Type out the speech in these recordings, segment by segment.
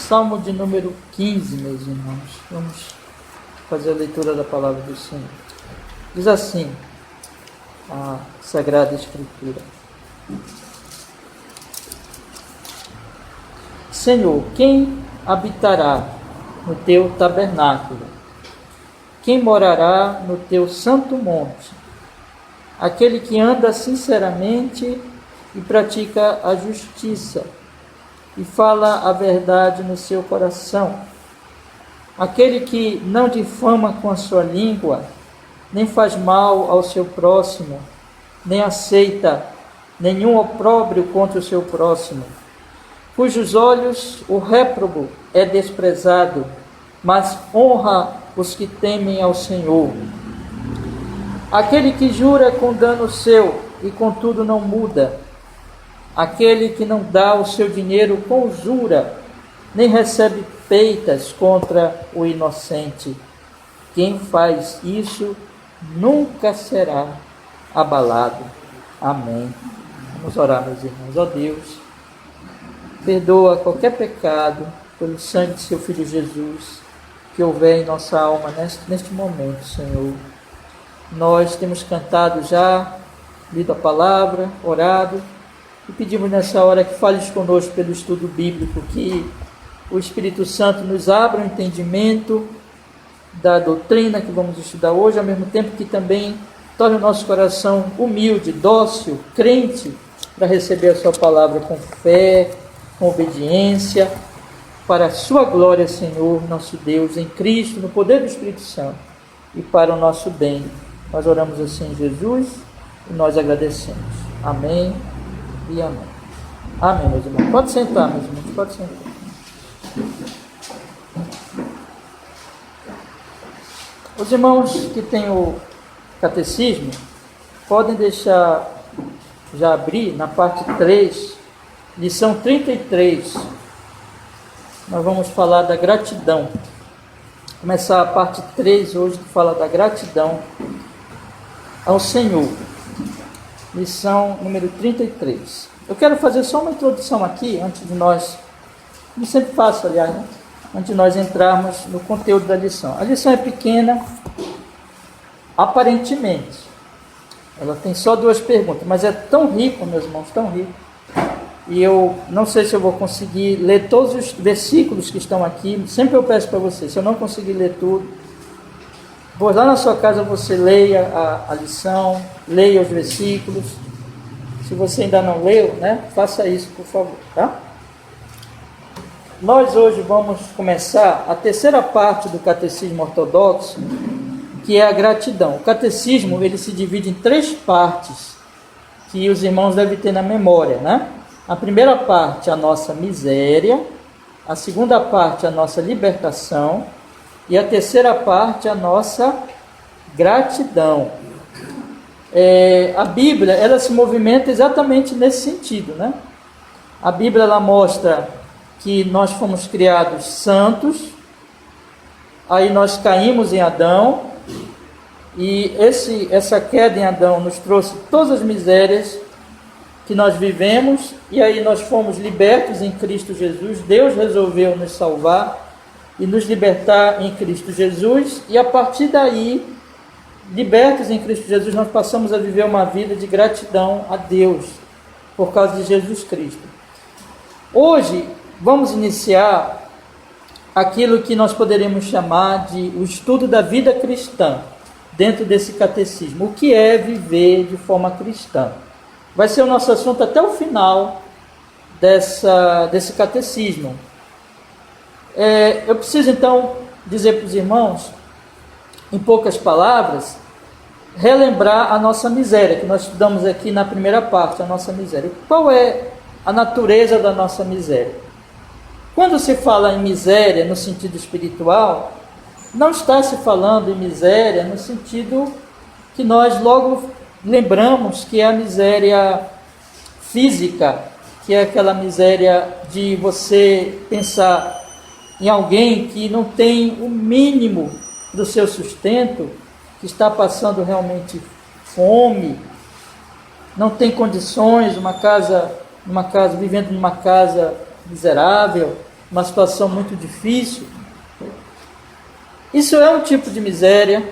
Salmo de número 15, meus irmãos. Vamos fazer a leitura da palavra do Senhor. Diz assim a Sagrada Escritura: Senhor, quem habitará no teu tabernáculo? Quem morará no teu santo monte? Aquele que anda sinceramente e pratica a justiça e fala a verdade no seu coração. Aquele que não difama com a sua língua, nem faz mal ao seu próximo, nem aceita nenhum opróbrio contra o seu próximo, cujos olhos o réprobo é desprezado, mas honra os que temem ao Senhor. Aquele que jura com dano seu e contudo não muda, aquele que não dá o seu dinheiro com usura, nem recebe peitas contra o inocente. Quem faz isso nunca será abalado. Amém. Vamos orar, meus irmãos. Ó Deus, perdoa qualquer pecado pelo sangue de seu Filho Jesus que houver em nossa alma neste momento, Senhor. Nós temos cantado já, lido a palavra, orado, e pedimos nessa hora que fales conosco pelo estudo bíblico, que o Espírito Santo nos abra o entendimento da doutrina que vamos estudar hoje, ao mesmo tempo que também torne o nosso coração humilde, dócil, crente, para receber a sua palavra com fé, com obediência, para a sua glória, Senhor, nosso Deus, em Cristo, no poder do Espírito Santo, e para o nosso bem. Nós oramos assim em Jesus e nós agradecemos. Amém e amém. Amém, meus irmãos. Pode sentar, meus irmãos, pode sentar. Os irmãos que têm o catecismo podem deixar já abrir na parte 3, lição 33. Nós vamos falar da gratidão. Começar a parte 3 hoje, que fala da gratidão ao Senhor. Lição número 33. Eu quero fazer só uma introdução aqui, antes de nós, como sempre faço, aliás, né? Antes de nós entrarmos no conteúdo da lição. A lição é pequena, aparentemente. Ela tem só 2 perguntas, mas é tão rico, meus irmãos, tão rico. E eu não sei se eu vou conseguir ler todos os versículos que estão aqui. Sempre eu peço para você, se eu não conseguir ler tudo, vou lá na sua casa, você leia a lição, leia os versículos. Se você ainda não leu, né, faça isso, por favor, tá? Nós hoje vamos começar a terceira parte do Catecismo Ortodoxo, que é a gratidão. O Catecismo, ele se divide em 3 partes, que os irmãos devem ter na memória, né? A primeira parte, a nossa miséria. A segunda parte, a nossa libertação. E a terceira parte, a nossa gratidão. A Bíblia, ela se movimenta exatamente nesse sentido, né? A Bíblia, ela mostra que nós fomos criados santos, aí nós caímos em Adão, e essa queda em Adão nos trouxe todas as misérias que nós vivemos, e aí nós fomos libertos em Cristo Jesus. Deus resolveu nos salvar e nos libertar em Cristo Jesus, e a partir daí, libertos em Cristo Jesus, nós passamos a viver uma vida de gratidão a Deus, por causa de Jesus Cristo. Hoje, vamos iniciar aquilo que nós poderíamos chamar de o estudo da vida cristã, dentro desse catecismo. O que é viver de forma cristã? Vai ser o nosso assunto até o final desse catecismo. Eu preciso então dizer para os irmãos, em poucas palavras, relembrar a nossa miséria, que nós estudamos aqui na primeira parte, a nossa miséria. Qual é a natureza da nossa miséria? Quando se fala em miséria no sentido espiritual, não está se falando em miséria no sentido que nós logo lembramos, que é a miséria física, que é aquela miséria de você pensar em alguém que não tem o mínimo do seu sustento, que está passando realmente fome, não tem condições, vivendo numa casa miserável, uma situação muito difícil. Isso é um tipo de miséria.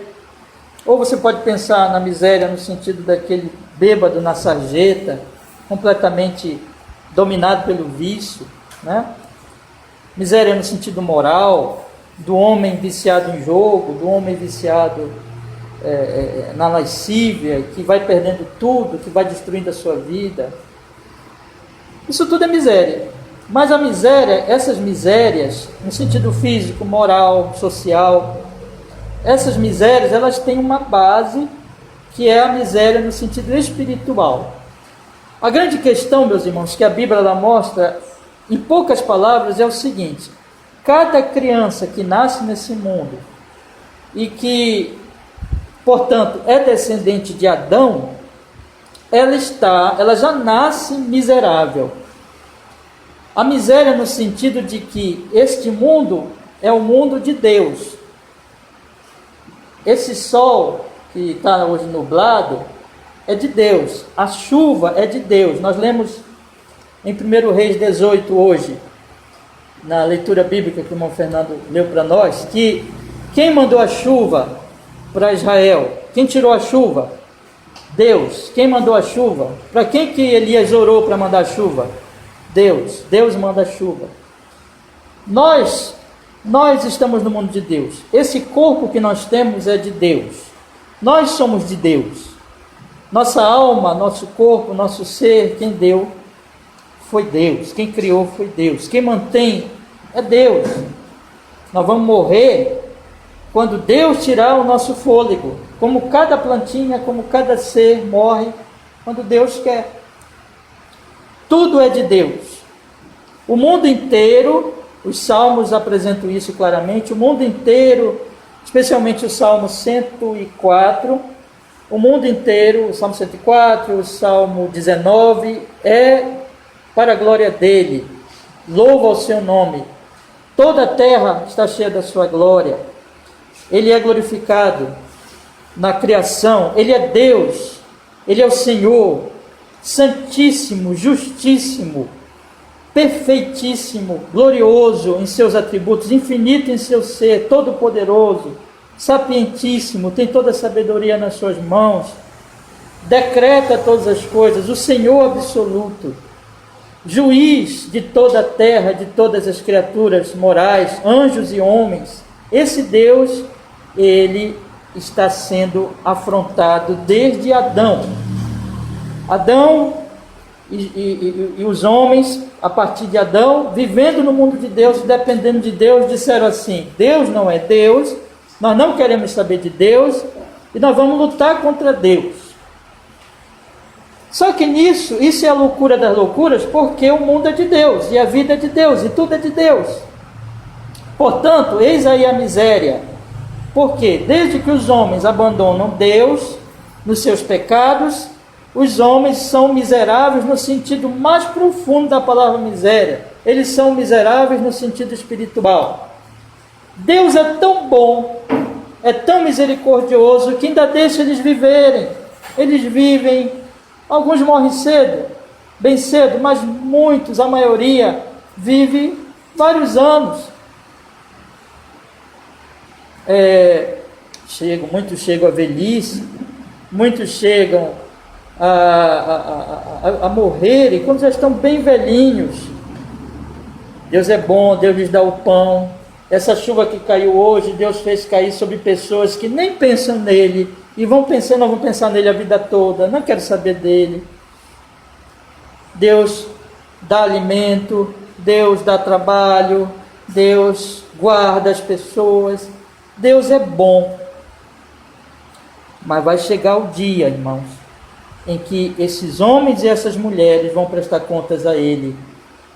Ou você pode pensar na miséria no sentido daquele bêbado na sarjeta, completamente dominado pelo vício, né? Miséria no sentido moral, do homem viciado em jogo, do homem viciado na lascívia, que vai perdendo tudo, que vai destruindo a sua vida. Isso tudo é miséria. Mas a miséria, essas misérias, no sentido físico, moral, social, essas misérias, elas têm uma base, que é a miséria no sentido espiritual. A grande questão, meus irmãos, que a Bíblia ela mostra, em poucas palavras, é o seguinte: cada criança que nasce nesse mundo e que, portanto, é descendente de Adão, ela já nasce miserável. A miséria no sentido de que este mundo é o mundo de Deus. Esse sol que está hoje nublado é de Deus. A chuva é de Deus. Nós lemos em 1 Reis 18 hoje, na leitura bíblica que o irmão Fernando leu para nós, que quem mandou a chuva para Israel? Quem tirou a chuva? Deus. Quem mandou a chuva? Para quem que Elias orou para mandar a chuva? Deus. Deus manda a chuva. Nós estamos no mundo de Deus. Esse corpo que nós temos é de Deus. Nós somos de Deus. Nossa alma, nosso corpo, nosso ser, quem deu foi Deus. Quem criou foi Deus. Quem mantém é Deus. Nós vamos morrer quando Deus tirar o nosso fôlego. Como cada plantinha, como cada ser morre quando Deus quer. Tudo é de Deus. O mundo inteiro, os salmos apresentam isso claramente, o mundo inteiro, especialmente o Salmo 104, o mundo inteiro, o Salmo 104, o Salmo 19, é para a glória dele. Louva o seu nome. Toda a terra está cheia da sua glória. Ele é glorificado na criação. Ele é Deus. Ele é o Senhor, santíssimo, justíssimo, perfeitíssimo, glorioso em seus atributos, infinito em seu ser, todo-poderoso, sapientíssimo, tem toda a sabedoria nas suas mãos, decreta todas as coisas, o Senhor absoluto, juiz de toda a terra, de todas as criaturas morais, anjos e homens. Esse Deus, ele está sendo afrontado desde Adão. Adão e os homens, a partir de Adão, vivendo no mundo de Deus, dependendo de Deus, disseram assim: Deus não é Deus, nós não queremos saber de Deus e nós vamos lutar contra Deus. Só que isso é a loucura das loucuras, porque o mundo é de Deus, e a vida é de Deus, e tudo é de Deus. Portanto, eis aí a miséria. Porque desde que os homens abandonam Deus nos seus pecados, os homens são miseráveis no sentido mais profundo da palavra miséria. Eles são miseráveis no sentido espiritual. Deus é tão bom, é tão misericordioso, que ainda deixa eles viverem. Eles vivem, alguns morrem cedo, bem cedo, mas muitos, a maioria, vive vários anos. Muitos chegam à velhice, muitos chegam a morrer, e quando já estão bem velhinhos, Deus é bom, Deus lhes dá o pão. Essa chuva que caiu hoje, Deus fez cair sobre pessoas que nem pensam nele, e vão pensar nele a vida toda, não quero saber dele. Deus dá alimento, Deus dá trabalho, Deus guarda as pessoas, Deus é bom. Mas vai chegar o dia, irmãos, em que esses homens e essas mulheres vão prestar contas a Ele.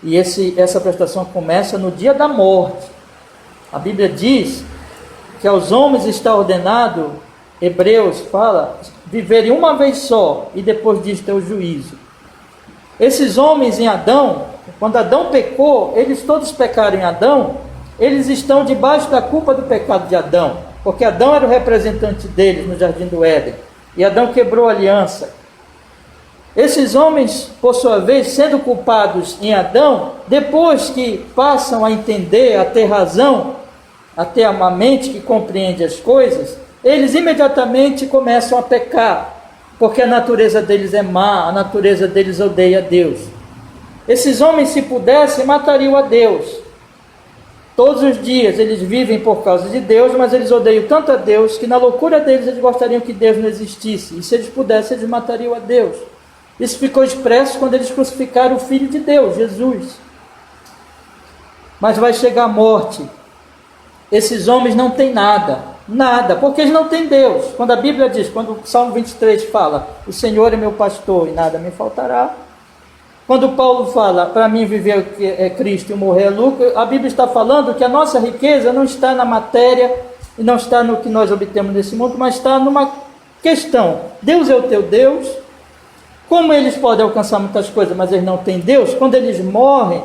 E essa prestação começa no dia da morte. A Bíblia diz que aos homens está ordenado, Hebreus fala, viverem uma vez só, e depois disso ter o juízo. Esses homens em Adão, quando Adão pecou, eles todos pecaram em Adão, eles estão debaixo da culpa do pecado de Adão, porque Adão era o representante deles no Jardim do Éden, e Adão quebrou a aliança. Esses homens, por sua vez, sendo culpados em Adão, depois que passam a entender, a ter razão, a ter uma mente que compreende as coisas, eles imediatamente começam a pecar, porque a natureza deles é má, a natureza deles odeia a Deus. Esses homens, se pudessem, matariam a Deus. Todos os dias eles vivem por causa de Deus, mas eles odeiam tanto a Deus que na loucura deles eles gostariam que Deus não existisse. E se eles pudessem, eles matariam a Deus. Isso ficou expresso quando eles crucificaram o Filho de Deus, Jesus. Mas vai chegar a morte. Esses homens não têm nada, porque eles não têm Deus. Quando a Bíblia diz, quando o Salmo 23 fala, o Senhor é meu pastor e nada me faltará. Quando Paulo fala, para mim viver é Cristo e morrer é lucro, a Bíblia está falando que a nossa riqueza não está na matéria e não está no que nós obtemos nesse mundo, mas está numa questão. Deus é o teu Deus. Como eles podem alcançar muitas coisas, mas eles não têm Deus? Quando eles morrem,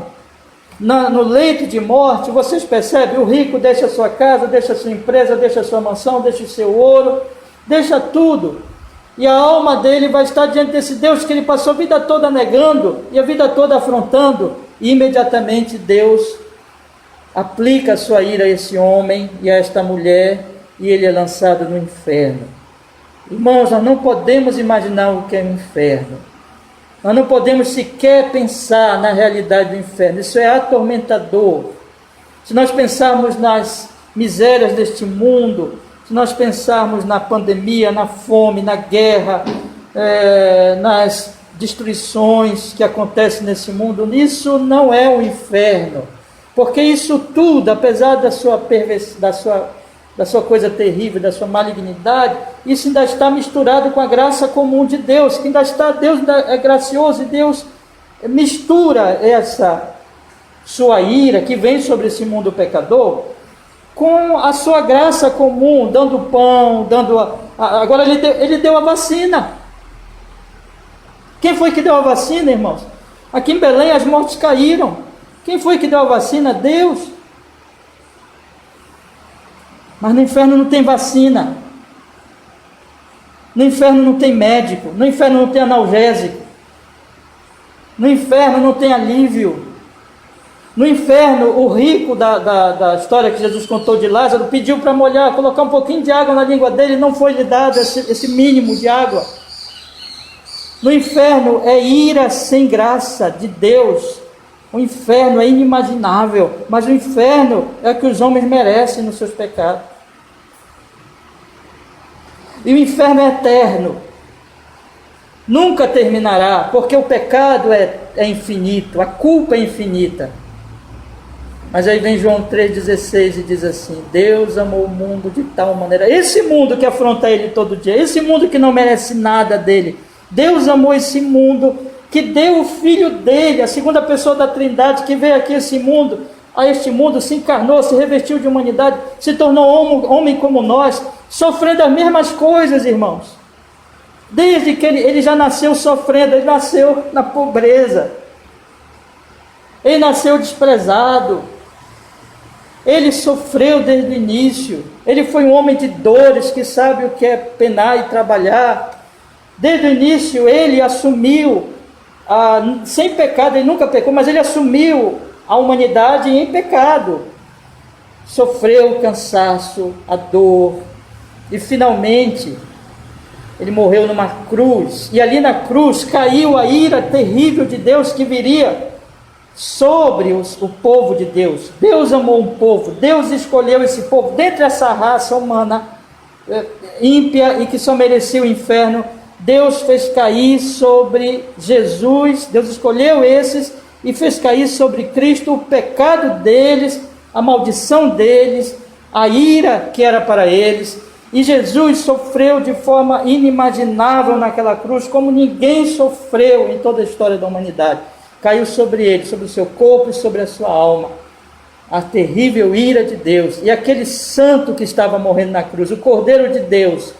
no leito de morte, vocês percebem? O rico deixa a sua casa, deixa a sua empresa, deixa a sua mansão, deixa o seu ouro, deixa tudo. E a alma dele vai estar diante desse Deus que ele passou a vida toda negando e a vida toda afrontando. E imediatamente Deus aplica a sua ira a esse homem e a esta mulher, e ele é lançado no inferno. Irmãos, nós não podemos imaginar o que é o inferno. Nós não podemos sequer pensar na realidade do inferno. Isso é atormentador. Se nós pensarmos nas misérias deste mundo, se nós pensarmos na pandemia, na fome, na guerra, nas destruições que acontecem nesse mundo, isso não é o inferno. Porque isso tudo, apesar da sua coisa terrível, da sua malignidade, isso ainda está misturado com a graça comum de Deus, que ainda está, Deus é gracioso e Deus mistura essa sua ira que vem sobre esse mundo pecador com a sua graça comum, dando pão, agora ele deu a vacina. Quem foi que deu a vacina, irmãos? Aqui em Belém as mortes caíram. Quem foi que deu a vacina? Deus. Mas no inferno não tem vacina. No inferno não tem médico. No inferno não tem analgésico. No inferno não tem alívio. No inferno, o rico da história que Jesus contou de Lázaro pediu para molhar, colocar um pouquinho de água na língua dele, e não foi lhe dado esse mínimo de água. No inferno é ira sem graça de Deus. O inferno é inimaginável, mas o inferno é o que os homens merecem nos seus pecados. E o inferno é eterno. Nunca terminará, porque o pecado é infinito, a culpa é infinita. Mas aí vem João 3,16 e diz assim: Deus amou o mundo de tal maneira, esse mundo que afronta ele todo dia, esse mundo que não merece nada dele, Deus amou esse mundo, que deu o Filho dele, a segunda pessoa da Trindade, que veio aqui a este mundo, se encarnou, se revestiu de humanidade, se tornou homem como nós, sofrendo as mesmas coisas, irmãos. Desde que ele já nasceu sofrendo, ele nasceu na pobreza, ele nasceu desprezado, ele sofreu desde o início, ele foi um homem de dores, que sabe o que é penar e trabalhar. Desde o início ele assumiu, sem pecado, ele nunca pecou, mas ele assumiu a humanidade em pecado, sofreu o cansaço, a dor, e finalmente ele morreu numa cruz, e ali na cruz caiu a ira terrível de Deus que viria sobre o povo de Deus. Deus amou um povo, Deus escolheu esse povo, dentre essa raça humana ímpia e que só merecia o inferno, Deus fez cair sobre Jesus, Deus escolheu esses e fez cair sobre Cristo o pecado deles, a maldição deles, a ira que era para eles, e Jesus sofreu de forma inimaginável naquela cruz, como ninguém sofreu em toda a história da humanidade. Caiu sobre ele, sobre o seu corpo e sobre a sua alma, a terrível ira de Deus. E aquele santo que estava morrendo na cruz, o Cordeiro de Deus,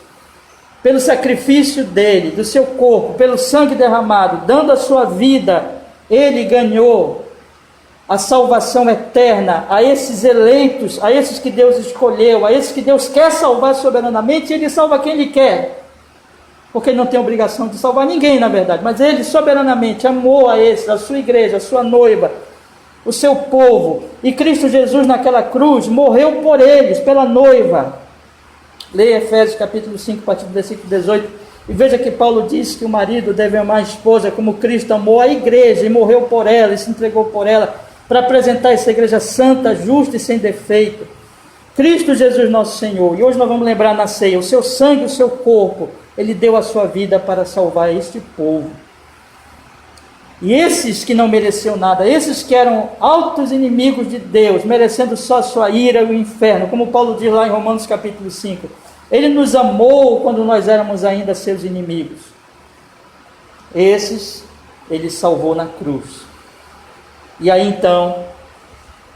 pelo sacrifício dele, do seu corpo, pelo sangue derramado, dando a sua vida, ele ganhou a salvação eterna a esses eleitos, a esses que Deus escolheu, a esses que Deus quer salvar soberanamente, e ele salva quem ele quer. porque ele não tem obrigação de salvar ninguém, na verdade, mas ele soberanamente amou a esses, a sua igreja, a sua noiva, o seu povo, e Cristo Jesus naquela cruz morreu por eles, pela noiva. Leia Efésios capítulo 5, a partir do versículo 18, e veja que Paulo diz que o marido deve amar a esposa como Cristo amou a igreja e morreu por ela e se entregou por ela, para apresentar essa igreja santa, justa e sem defeito. Cristo Jesus nosso Senhor, e hoje nós vamos lembrar na ceia, o seu sangue, o seu corpo, ele deu a sua vida para salvar este povo. E esses que não mereciam nada, esses que eram altos inimigos de Deus, merecendo só a sua ira e o inferno, como Paulo diz lá em Romanos capítulo 5, ele nos amou quando nós éramos ainda seus inimigos. Esses, ele salvou na cruz. E aí então,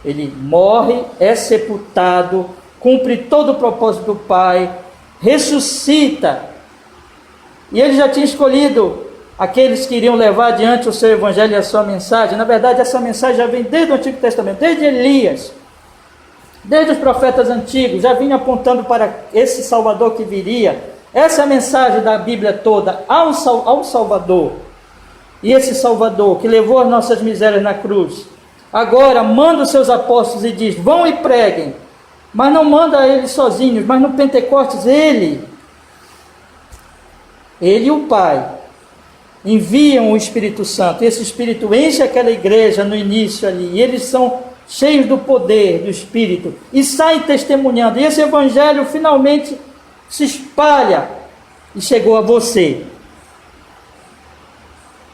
ele morre, é sepultado, cumpre todo o propósito do Pai, ressuscita. E ele já tinha escolhido aqueles que iriam levar adiante o seu evangelho e a sua mensagem. Na verdade, essa mensagem já vem desde o Antigo Testamento, desde Elias, desde os profetas antigos, já vinha apontando para esse Salvador que viria. Essa é a mensagem da Bíblia toda, ao Salvador. E esse Salvador que levou as nossas misérias na cruz, agora manda os seus apóstolos e diz, vão e preguem, mas não manda eles sozinhos, mas no Pentecostes ele e o Pai enviam o Espírito Santo. Esse Espírito enche aquela igreja no início ali, e eles são cheios do poder do Espírito, e saem testemunhando, e esse Evangelho finalmente se espalha, e chegou a você.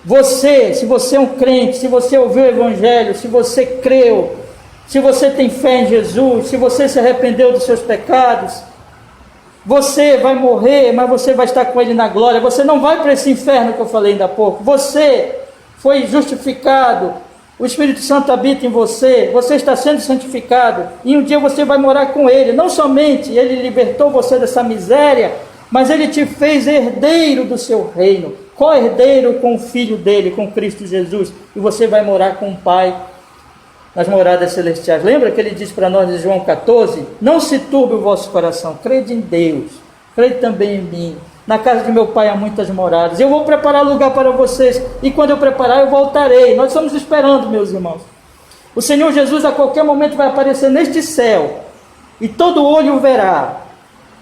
Você, se você é um crente, se você ouviu o Evangelho, se você creu, se você tem fé em Jesus, se você se arrependeu dos seus pecados, você vai morrer, mas você vai estar com Ele na glória. Você não vai para esse inferno que eu falei ainda há pouco. Você foi justificado, o Espírito Santo habita em você, você está sendo santificado, e um dia você vai morar com Ele. Não somente Ele libertou você dessa miséria, mas Ele te fez herdeiro do seu reino, co-herdeiro com o Filho dele, com Cristo Jesus, e você vai morar com o Pai nas moradas celestiais. Lembra que ele diz para nós em João 14, não se turbe o vosso coração, crede em Deus, crede também em mim, na casa de meu Pai há muitas moradas, eu vou preparar lugar para vocês, e quando eu preparar eu voltarei. Nós estamos esperando, meus irmãos, o Senhor Jesus a qualquer momento vai aparecer neste céu, e todo olho o verá,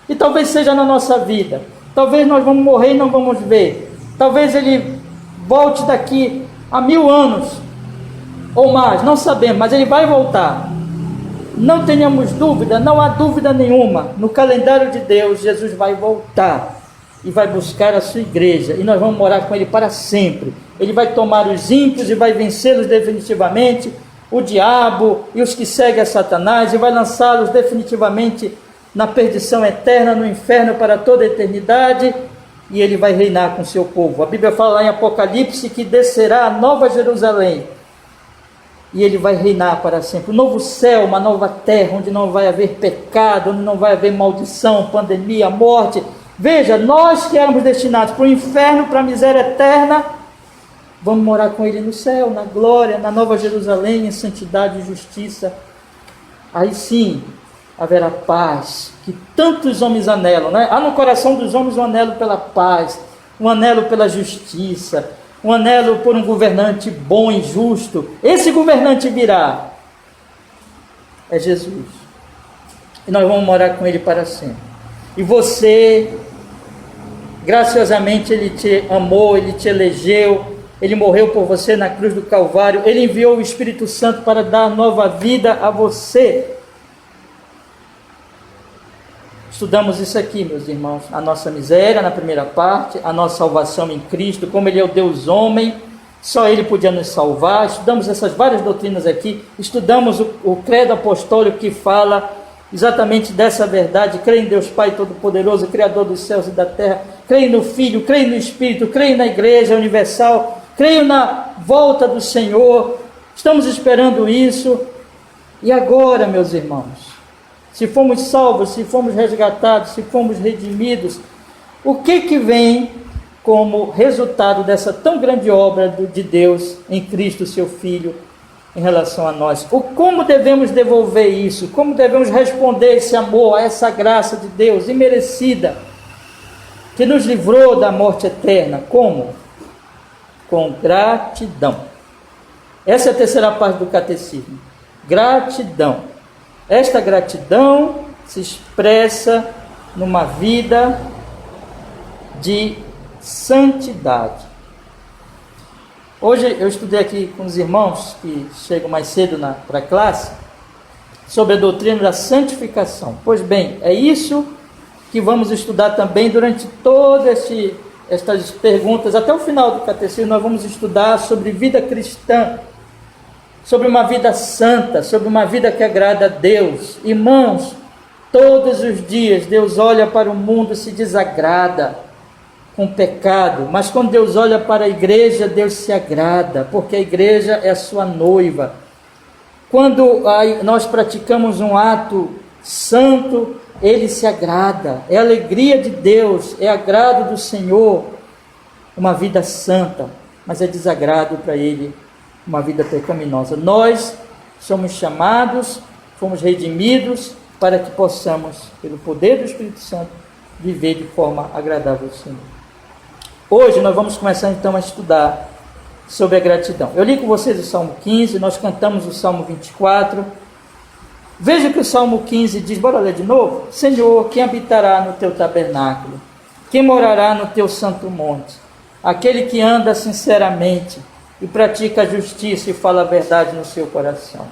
e talvez seja na nossa vida, talvez nós vamos morrer e não vamos ver, talvez ele volte daqui a 1000 anos, ou mais, não sabemos, mas ele vai voltar. Não tenhamos dúvida, não há dúvida nenhuma, no calendário de Deus, Jesus vai voltar, e vai buscar a sua igreja, e nós vamos morar com ele para sempre. Ele vai tomar os ímpios, e vai vencê-los definitivamente, o diabo, e os que seguem a Satanás, e vai lançá-los definitivamente na perdição eterna, no inferno para toda a eternidade, e ele vai reinar com seu povo. A Bíblia fala lá em Apocalipse que descerá a nova Jerusalém, e ele vai reinar para sempre. Um novo céu, uma nova terra, onde não vai haver pecado, onde não vai haver maldição, pandemia, morte. Veja, nós que éramos destinados para o inferno, para a miséria eterna, vamos morar com ele no céu, na glória, na nova Jerusalém, em santidade e justiça. Aí sim, haverá paz, que tantos homens anelam, né? Há no coração dos homens um anelo pela paz, um anelo pela justiça, um anelo por um governante bom e justo. Esse governante virá, é Jesus, e nós vamos morar com ele para sempre. E você, graciosamente, ele te amou, ele te elegeu, ele morreu por você na cruz do Calvário, ele enviou o Espírito Santo para dar nova vida a você. Estudamos isso aqui, meus irmãos, a nossa miséria na primeira parte, a nossa salvação em Cristo, como ele é o Deus homem, só ele podia nos salvar. Estudamos essas várias doutrinas aqui, estudamos o credo apostólico que fala exatamente dessa verdade. Creio em Deus Pai Todo-Poderoso, Criador dos céus e da terra, creio no Filho, creio no Espírito, creio na Igreja Universal, creio na volta do Senhor. Estamos esperando isso. E agora, meus irmãos, se fomos salvos, se fomos resgatados, se fomos redimidos, o que vem como resultado dessa tão grande obra de Deus em Cristo, seu Filho, em relação a nós? Como devemos devolver isso? Como devemos responder esse amor, a essa graça de Deus imerecida? que nos livrou da morte eterna. Como? Com gratidão. Essa é a terceira parte do catecismo. Gratidão. Esta gratidão se expressa numa vida de santidade. Hoje eu estudei aqui com os irmãos que chegam mais cedo para a classe sobre a doutrina da santificação. Pois bem, é isso que vamos estudar também durante todas estas perguntas. Até o final do catecismo nós vamos estudar sobre vida cristã, sobre uma vida santa, sobre uma vida que agrada a Deus. Irmãos, todos os dias Deus olha para o mundo e se desagrada com o pecado, mas quando Deus olha para a igreja, Deus se agrada, porque a igreja é a sua noiva. Quando nós praticamos um ato santo, Ele se agrada, é a alegria de Deus, é agrado do Senhor, uma vida santa, mas é desagrado para Ele uma vida pecaminosa. Nós somos chamados, fomos redimidos, para que possamos, pelo poder do Espírito Santo, viver de forma agradável ao Senhor. Hoje nós vamos começar então a estudar sobre a gratidão. Eu li com vocês o Salmo 15, nós cantamos o Salmo 24. Veja que o Salmo 15 diz, bora ler de novo? Senhor, quem habitará no teu tabernáculo? Quem morará no teu santo monte? Aquele que anda sinceramente e pratica a justiça e fala a verdade no seu coração.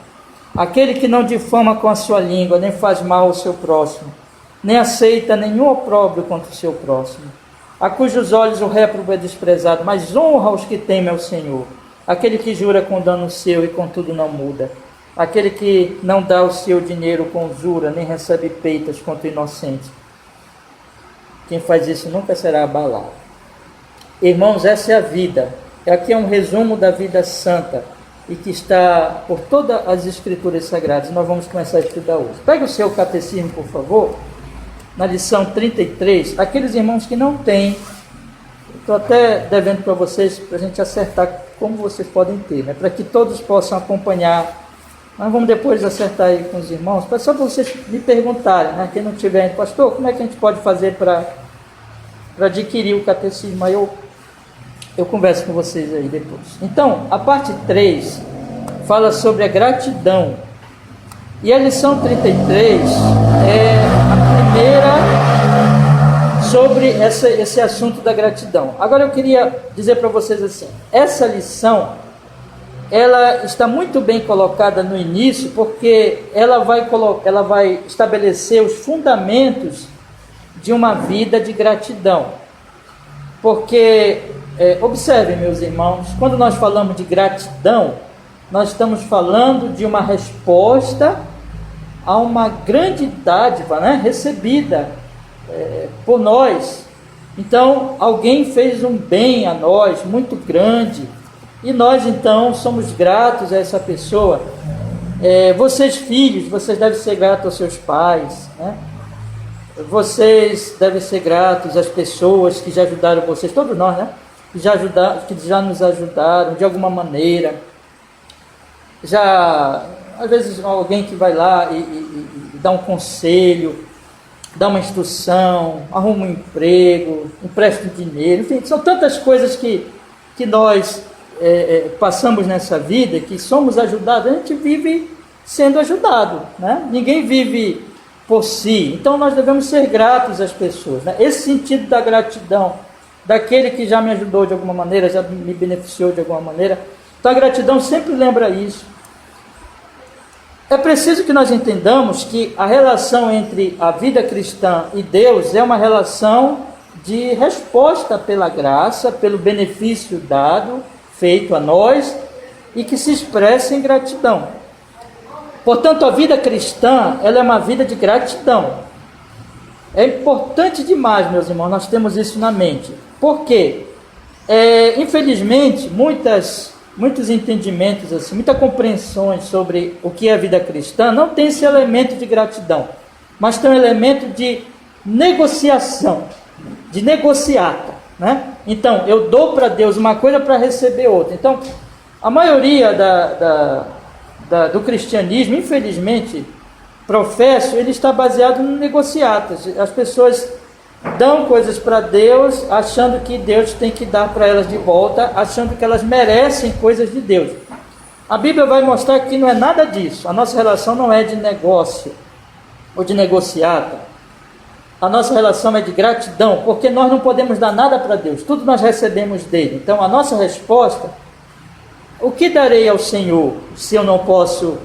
Aquele que não difama com a sua língua, nem faz mal ao seu próximo, nem aceita nenhum opróbrio contra o seu próximo. A cujos olhos o réprobo é desprezado, mas honra os que temem ao Senhor. Aquele que jura com dano seu e contudo não muda. Aquele que não dá o seu dinheiro com usura, nem recebe peitas contra o inocente. Quem faz isso nunca será abalado. Irmãos, essa é a vida. Aqui é um resumo da vida santa e que está por todas as escrituras sagradas. Nós vamos começar a estudar hoje. Pegue o seu catecismo, por favor. Na lição 33, aqueles irmãos que não têm, estou até devendo para vocês, para a gente acertar como vocês podem ter, né? Para que todos possam acompanhar. Nós vamos depois acertar aí com os irmãos, só para vocês me perguntarem, né? Quem não tiver ainda, pastor, como é que a gente pode fazer para adquirir o catecismo? Aí eu converso com vocês aí depois. Então, a parte 3 fala sobre a gratidão. E a lição 33 é a primeira sobre esse assunto da gratidão. Agora eu queria dizer para vocês assim, essa lição, ela está muito bem colocada no início, porque ela vai estabelecer os fundamentos de uma vida de gratidão. Porque, observem, meus irmãos, quando nós falamos de gratidão, nós estamos falando de uma resposta a uma grande dádiva, né, recebida por nós. Então, alguém fez um bem a nós muito grande, e nós então somos gratos a essa pessoa. Vocês filhos, vocês devem ser gratos aos seus pais, né? Vocês devem ser gratos às pessoas que já ajudaram vocês, todos nós, né? Que já nos ajudaram de alguma maneira. Às vezes alguém que vai lá e dá um conselho, dá uma instrução, arruma um emprego, empresta dinheiro, enfim, são tantas coisas que nós passamos nessa vida, que somos ajudados. A gente vive sendo ajudado, né? Ninguém vive por si, então nós devemos ser gratos às pessoas, né? Esse sentido da gratidão, daquele que já me ajudou de alguma maneira, já me beneficiou de alguma maneira, então a gratidão sempre lembra isso. É preciso que nós entendamos que a relação entre a vida cristã e Deus é uma relação de resposta pela graça, pelo benefício dado, feito a nós, e que se expressa em gratidão. Portanto, a vida cristã, ela é uma vida de gratidão. É importante demais, meus irmãos, nós temos isso na mente. Por quê? Infelizmente, muitos entendimentos, assim, muitas compreensões sobre o que é a vida cristã não tem esse elemento de gratidão, mas tem um elemento de negociação, de negociata, né? Então, eu dou para Deus uma coisa para receber outra. Então, a maioria do cristianismo, infelizmente, professo, ele está baseado em negociatas. As pessoas dão coisas para Deus, achando que Deus tem que dar para elas de volta, achando que elas merecem coisas de Deus. A Bíblia vai mostrar que não é nada disso. A nossa relação não é de negócio ou de negociata. A nossa relação é de gratidão, porque nós não podemos dar nada para Deus, tudo nós recebemos dele. Então a nossa resposta: o que darei ao Senhor se eu não posso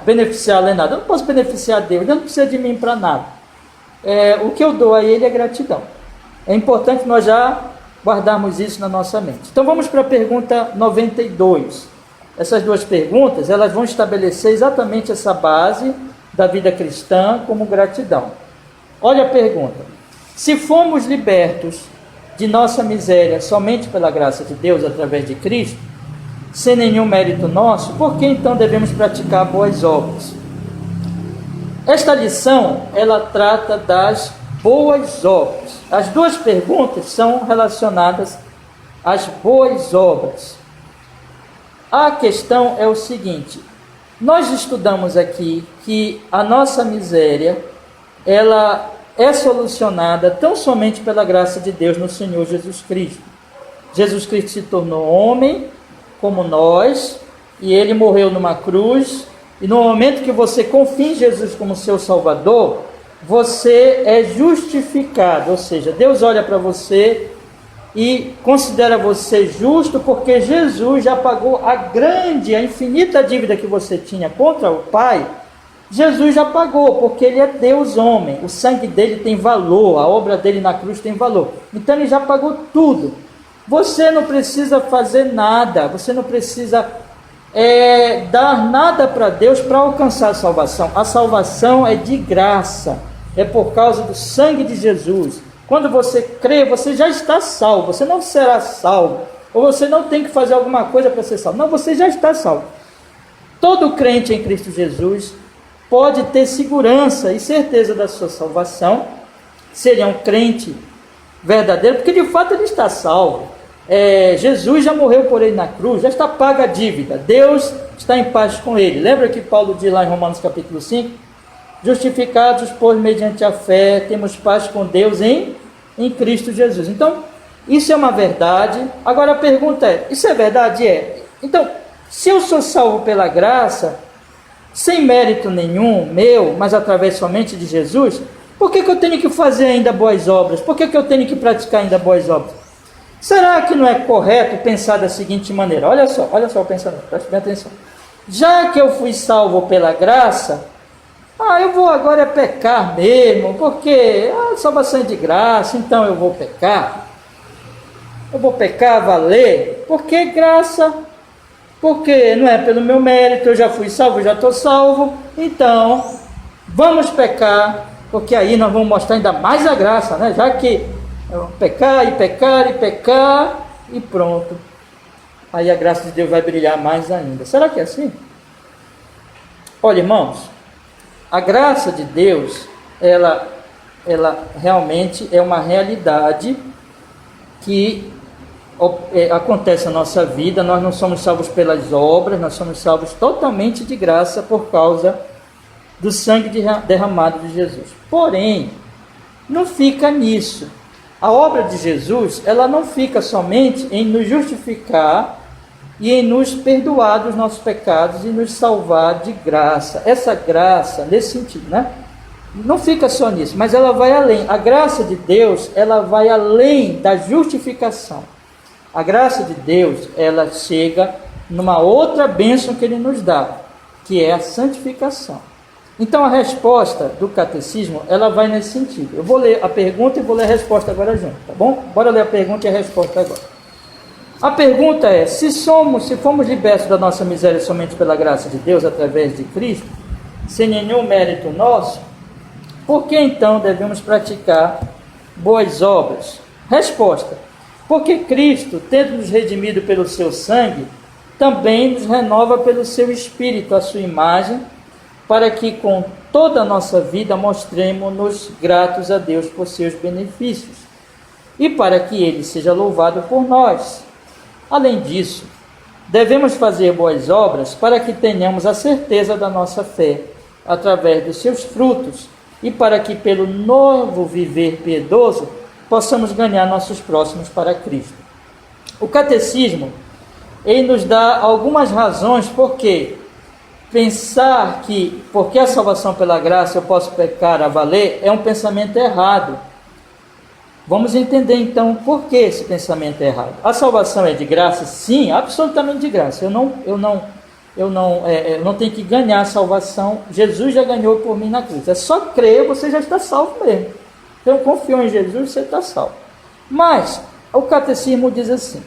beneficiá-lo em nada? Eu não posso beneficiar Deus, Deus não precisa de mim para nada. O que eu dou a ele é gratidão. É importante nós já guardarmos isso na nossa mente. Então vamos para a pergunta 92. Essas duas perguntas, elas vão estabelecer exatamente essa base da vida cristã como gratidão. Olha a pergunta: se fomos libertos de nossa miséria somente pela graça de Deus através de Cristo, sem nenhum mérito nosso, por que então devemos praticar boas obras? Esta lição, ela trata das boas obras. As duas perguntas são relacionadas às boas obras. A questão é o seguinte: nós estudamos aqui que a nossa miséria, ela é solucionada tão somente pela graça de Deus no Senhor Jesus Cristo. Jesus Cristo se tornou homem como nós, e ele morreu numa cruz, e no momento que você confia em Jesus como seu Salvador, você é justificado, ou seja, Deus olha para você e considera você justo, porque Jesus já pagou a infinita dívida que você tinha contra o Pai. Jesus já pagou, porque ele é Deus homem, o sangue dele tem valor, a obra dele na cruz tem valor, então ele já pagou tudo. Você não precisa fazer nada, você não precisa dar nada para Deus para alcançar a salvação é de graça, é por causa do sangue de Jesus. Quando você crê, você já está salvo, você não será salvo, ou você não tem que fazer alguma coisa para ser salvo, não, você já está salvo. Todo crente em Cristo Jesus pode ter segurança e certeza da sua salvação, se ele é um crente verdadeiro, porque de fato ele está salvo. Jesus já morreu por ele na cruz, já está paga a dívida, Deus está em paz com ele. Lembra que Paulo diz lá em Romanos capítulo 5? Justificados, pois, mediante a fé, temos paz com Deus em Cristo Jesus. Então, isso é uma verdade. Agora a pergunta é: isso é verdade? Então, se eu sou salvo pela graça, sem mérito nenhum meu, mas através somente de Jesus, por que eu tenho que fazer ainda boas obras? Por que eu tenho que praticar ainda boas obras? Será que não é correto pensar da seguinte maneira? Olha só o pensamento, preste bem atenção. Já que eu fui salvo pela graça, eu vou agora pecar mesmo, porque a salvação é de graça, então eu vou pecar. Eu vou pecar, valer, porque graça, porque não é pelo meu mérito, eu já fui salvo, já estou salvo, então vamos pecar, porque aí nós vamos mostrar ainda mais a graça, né? Já que pecar e pecar e pecar e pronto, aí a graça de Deus vai brilhar mais ainda. Será que é assim? Olha, irmãos, a graça de Deus, ela realmente é uma realidade que acontece na nossa vida. Nós não somos salvos pelas obras, nós somos salvos totalmente de graça por causa do sangue derramado de Jesus. Porém, não fica nisso. A obra de Jesus, ela não fica somente em nos justificar e em nos perdoar dos nossos pecados e nos salvar de graça. Essa graça, nesse sentido, né? Não fica só nisso, mas ela vai além. A graça de Deus, ela vai além da justificação. A graça de Deus, ela chega numa outra bênção que Ele nos dá, que é a santificação. Então a resposta do catecismo, ela vai nesse sentido. Eu vou ler a pergunta e vou ler a resposta agora junto, tá bom? Bora ler a pergunta e a resposta agora. A pergunta é: se fomos libertos da nossa miséria somente pela graça de Deus através de Cristo, sem nenhum mérito nosso, por que então devemos praticar boas obras? Resposta: porque Cristo, tendo nos redimido pelo seu sangue, também nos renova pelo seu Espírito, a sua imagem, para que com toda a nossa vida mostremos-nos gratos a Deus por seus benefícios, e para que Ele seja louvado por nós. Além disso, devemos fazer boas obras para que tenhamos a certeza da nossa fé, através dos seus frutos, e para que pelo novo viver piedoso possamos ganhar nossos próximos para Cristo. O catecismo, ele nos dá algumas razões porque pensar que porque a salvação pela graça eu posso pecar a valer é um pensamento errado. Vamos entender então por que esse pensamento é errado. A salvação é de graça? Sim, absolutamente de graça. Eu não tenho que ganhar a salvação. Jesus já ganhou por mim na cruz. É só crer, você já está salvo mesmo. Então confio em Jesus, você está salvo. Mas o catecismo diz assim: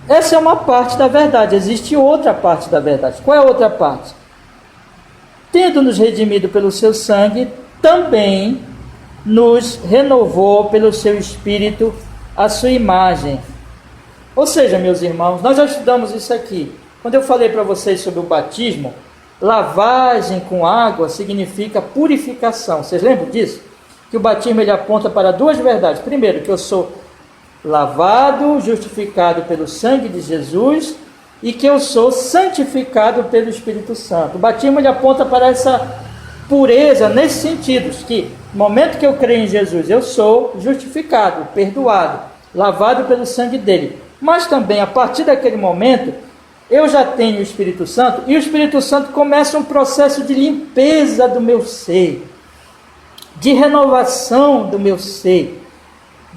essa é uma parte da verdade, existe outra parte da verdade. Qual é a outra parte? Tendo-nos redimido pelo seu sangue, também nos renovou pelo seu Espírito a sua imagem. Ou seja, meus irmãos, nós já estudamos isso aqui. Quando eu falei para vocês sobre o batismo, lavagem com água significa purificação. Vocês lembram disso? Que o batismo ele aponta para duas verdades. Primeiro, que eu sou lavado, justificado pelo sangue de Jesus, e que eu sou santificado pelo Espírito Santo. O batismo ele aponta para essa pureza nesse sentido, que no momento que eu creio em Jesus, eu sou justificado, perdoado, lavado pelo sangue dele. Mas também, a partir daquele momento, eu já tenho o Espírito Santo, e o Espírito Santo começa um processo de limpeza do meu ser, de renovação do meu ser,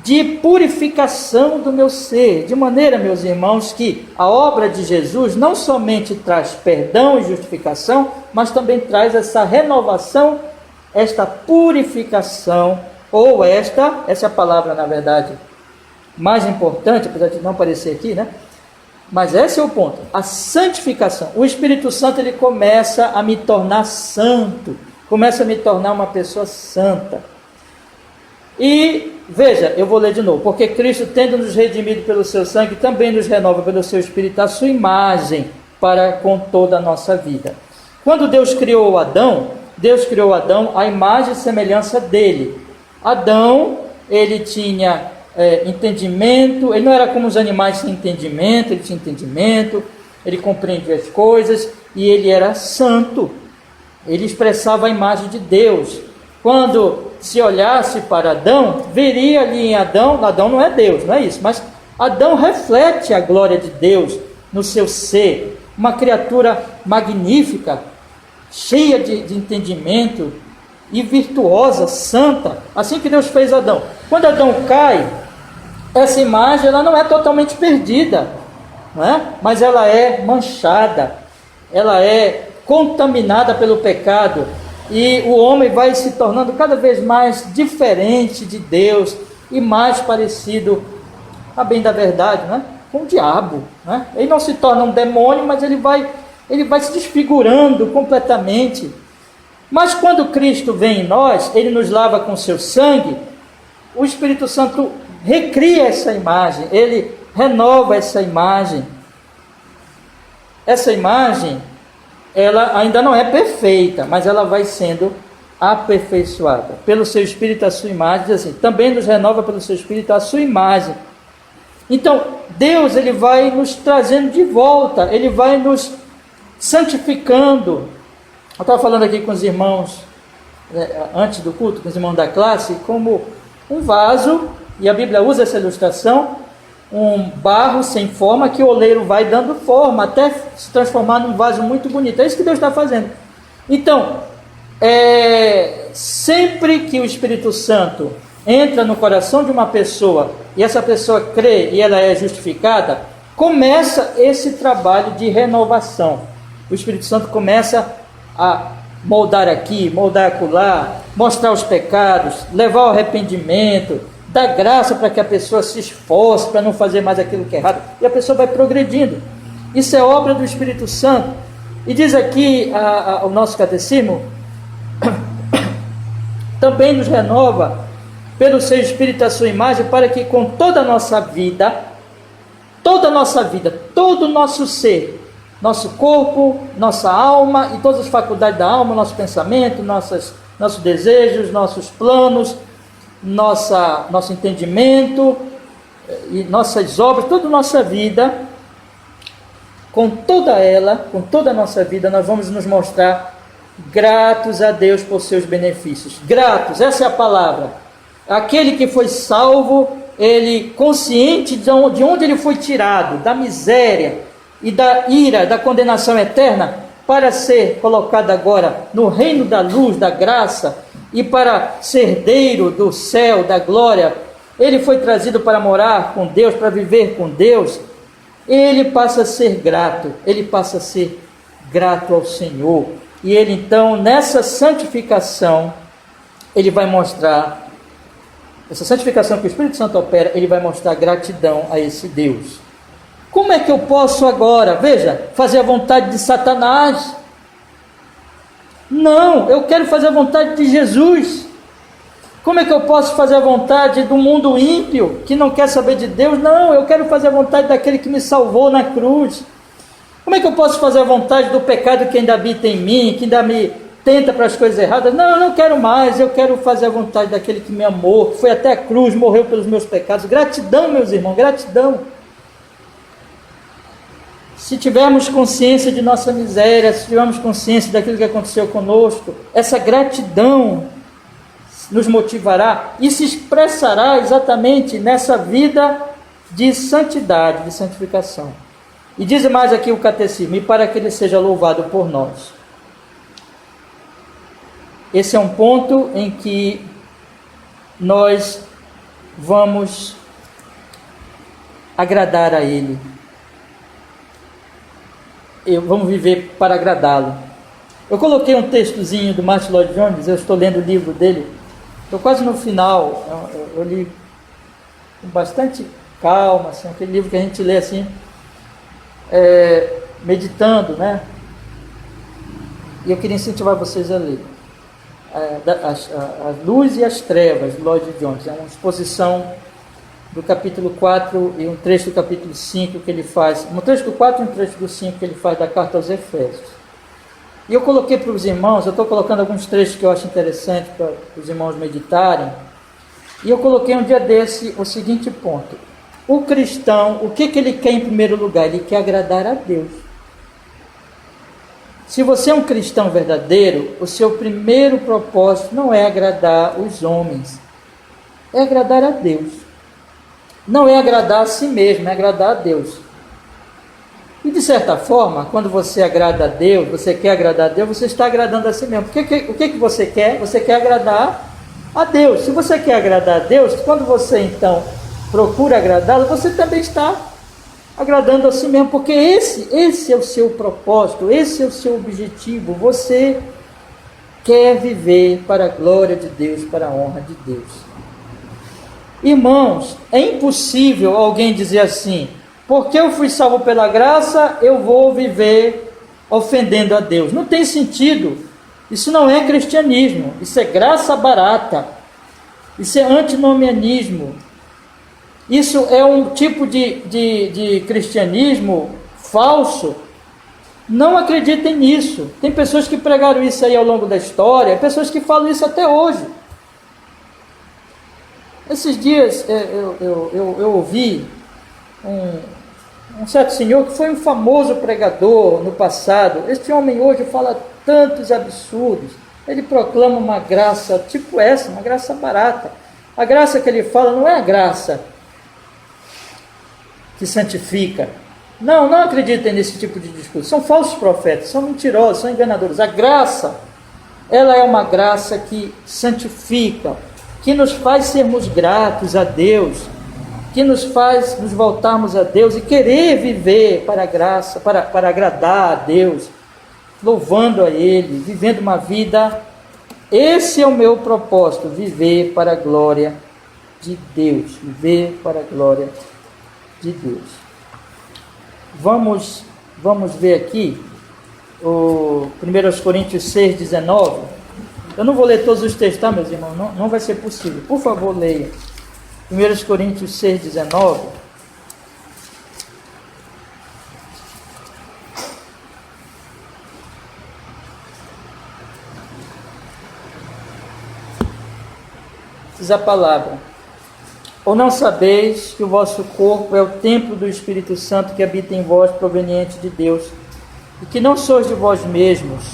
de purificação do meu ser, de maneira, meus irmãos, que a obra de Jesus não somente traz perdão e justificação, mas também traz essa renovação, esta purificação, ou essa é a palavra, na verdade, mais importante, apesar de não aparecer aqui, né? Mas esse é o ponto, a santificação. O Espírito Santo, ele começa a me tornar santo, começa a me tornar uma pessoa santa. E, veja, eu vou ler de novo. Porque Cristo, tendo nos redimido pelo seu sangue, também nos renova pelo seu Espírito a sua imagem para com toda a nossa vida. Quando Deus criou Adão à imagem e semelhança dele. Adão, ele tinha entendimento, ele não era como os animais sem entendimento, ele tinha entendimento, ele compreendia as coisas, e ele era santo, ele expressava a imagem de Deus. Quando se olhasse para Adão, veria ali em Adão não é Deus, não é isso, mas Adão reflete a glória de Deus no seu ser, uma criatura magnífica, cheia de entendimento e virtuosa, santa, assim que Deus fez Adão. Quando Adão cai, essa imagem ela não é totalmente perdida, não é? Mas ela é manchada, ela é contaminada pelo pecado, e o homem vai se tornando cada vez mais diferente de Deus e mais parecido, a bem da verdade, né, com o diabo, né? Ele não se torna um demônio, mas ele vai se desfigurando completamente. Mas quando Cristo vem em nós, ele nos lava com seu sangue, o Espírito Santo recria essa imagem, ele renova essa imagem. Essa imagem, ela ainda não é perfeita, mas ela vai sendo aperfeiçoada. Pelo seu Espírito a sua imagem, diz assim, também nos renova pelo seu Espírito a sua imagem. Então, Deus, ele vai nos trazendo de volta, ele vai nos santificando. Eu estava falando aqui com os irmãos, antes do culto, com os irmãos da classe, como um vaso, e a Bíblia usa essa ilustração, um barro sem forma que o oleiro vai dando forma até se transformar num vaso muito bonito. É isso que Deus está fazendo. Então, sempre que o Espírito Santo entra no coração de uma pessoa e essa pessoa crê e ela é justificada, começa esse trabalho de renovação. O Espírito Santo começa a moldar aqui, moldar acolá, mostrar os pecados, levar ao arrependimento, dar graça para que a pessoa se esforce para não fazer mais aquilo que é errado, e a pessoa vai progredindo. Isso é obra do Espírito Santo. E diz aqui o nosso catecismo, também nos renova pelo seu Espírito a sua imagem, para que com toda a nossa vida, todo o nosso ser, nosso corpo, nossa alma e todas as faculdades da alma, nosso pensamento, nossos desejos, nossos planos, nosso entendimento e nossas obras, toda a nossa vida, com toda a nossa vida, nós vamos nos mostrar gratos a Deus por seus benefícios. Gratos, essa é a palavra. Aquele que foi salvo, ele consciente de onde ele foi tirado, da miséria e da ira, da condenação eterna, para ser colocado agora no reino da luz, da graça, e para ser herdeiro do céu, da glória. Ele foi trazido para morar com Deus, para viver com Deus. Ele passa a ser grato, ele passa a ser grato ao Senhor. E ele então, nessa santificação, ele vai mostrar, essa santificação que o Espírito Santo opera, ele vai mostrar gratidão a esse Deus. Como é que eu posso agora, veja, fazer a vontade de Satanás? Não, eu quero fazer a vontade de Jesus. Como é que eu posso fazer a vontade do mundo ímpio, que não quer saber de Deus? Não, eu quero fazer a vontade daquele que me salvou na cruz. Como é que eu posso fazer a vontade do pecado que ainda habita em mim, que ainda me tenta para as coisas erradas? Não, eu não quero mais, eu quero fazer a vontade daquele que me amou, que foi até a cruz, morreu pelos meus pecados. Gratidão, meus irmãos, gratidão. Se tivermos consciência de nossa miséria, se tivermos consciência daquilo que aconteceu conosco, essa gratidão nos motivará e se expressará exatamente nessa vida de santidade, de santificação. E diz mais aqui o catecismo: e para que ele seja louvado por nós. Esse é um ponto em que nós vamos agradar a ele. Vamos viver para agradá-lo. Eu coloquei um textozinho do Martin Lloyd Jones, eu estou lendo o livro dele, estou quase no final, eu li com bastante calma, assim, aquele livro que a gente lê assim, meditando, né? E eu queria incentivar vocês a ler. A Luz e as Trevas, de Lloyd Jones, é uma exposição do capítulo 4 e um trecho do capítulo 5 que ele faz, um trecho do 4 e um trecho do 5 que ele faz da carta aos Efésios. E eu coloquei para os irmãos, eu estou colocando alguns trechos que eu acho interessante para os irmãos meditarem, e eu coloquei um dia desse o seguinte ponto: o cristão, o que ele quer em primeiro lugar? Ele quer agradar a Deus. Se você é um cristão verdadeiro, o seu primeiro propósito não é agradar os homens, é agradar a Deus. Não é agradar a si mesmo, é agradar a Deus. E de certa forma, quando você agrada a Deus, você quer agradar a Deus, você está agradando a si mesmo. O que você quer? Você quer agradar a Deus. Se você quer agradar a Deus, quando você então procura agradá-lo, você também está agradando a si mesmo, porque esse é o seu propósito, esse é o seu objetivo. Você quer viver para a glória de Deus, para a honra de Deus. Irmãos, é impossível alguém dizer assim: porque eu fui salvo pela graça, eu vou viver ofendendo a Deus. Não tem sentido. Isso não é cristianismo, isso é graça barata, isso é antinomianismo. Isso é um tipo de cristianismo falso. Não acreditem nisso. Tem pessoas que pregaram isso aí ao longo da história, pessoas que falam isso até hoje. Esses dias eu ouvi um certo senhor que foi um famoso pregador no passado. Este homem hoje fala tantos absurdos. Ele proclama uma graça tipo essa, uma graça barata. A graça que ele fala não é a graça que santifica. Não acreditem nesse tipo de discurso. São falsos profetas, são mentirosos, são enganadores. A graça, ela é uma graça que santifica, que nos faz sermos gratos a Deus, que nos faz nos voltarmos a Deus e querer viver para a graça, para agradar a Deus, louvando a Ele, vivendo uma vida. Esse é o meu propósito, viver para a glória de Deus, viver para a glória de Deus. Vamos ver aqui o 1 Coríntios 6,19. Eu não vou ler todos os textos, tá, meus irmãos? Não vai ser possível. Por favor, leia. 1 Coríntios 6,19. Diz a palavra: ou não sabeis que o vosso corpo é o templo do Espírito Santo que habita em vós, proveniente de Deus, e que não sois de vós mesmos,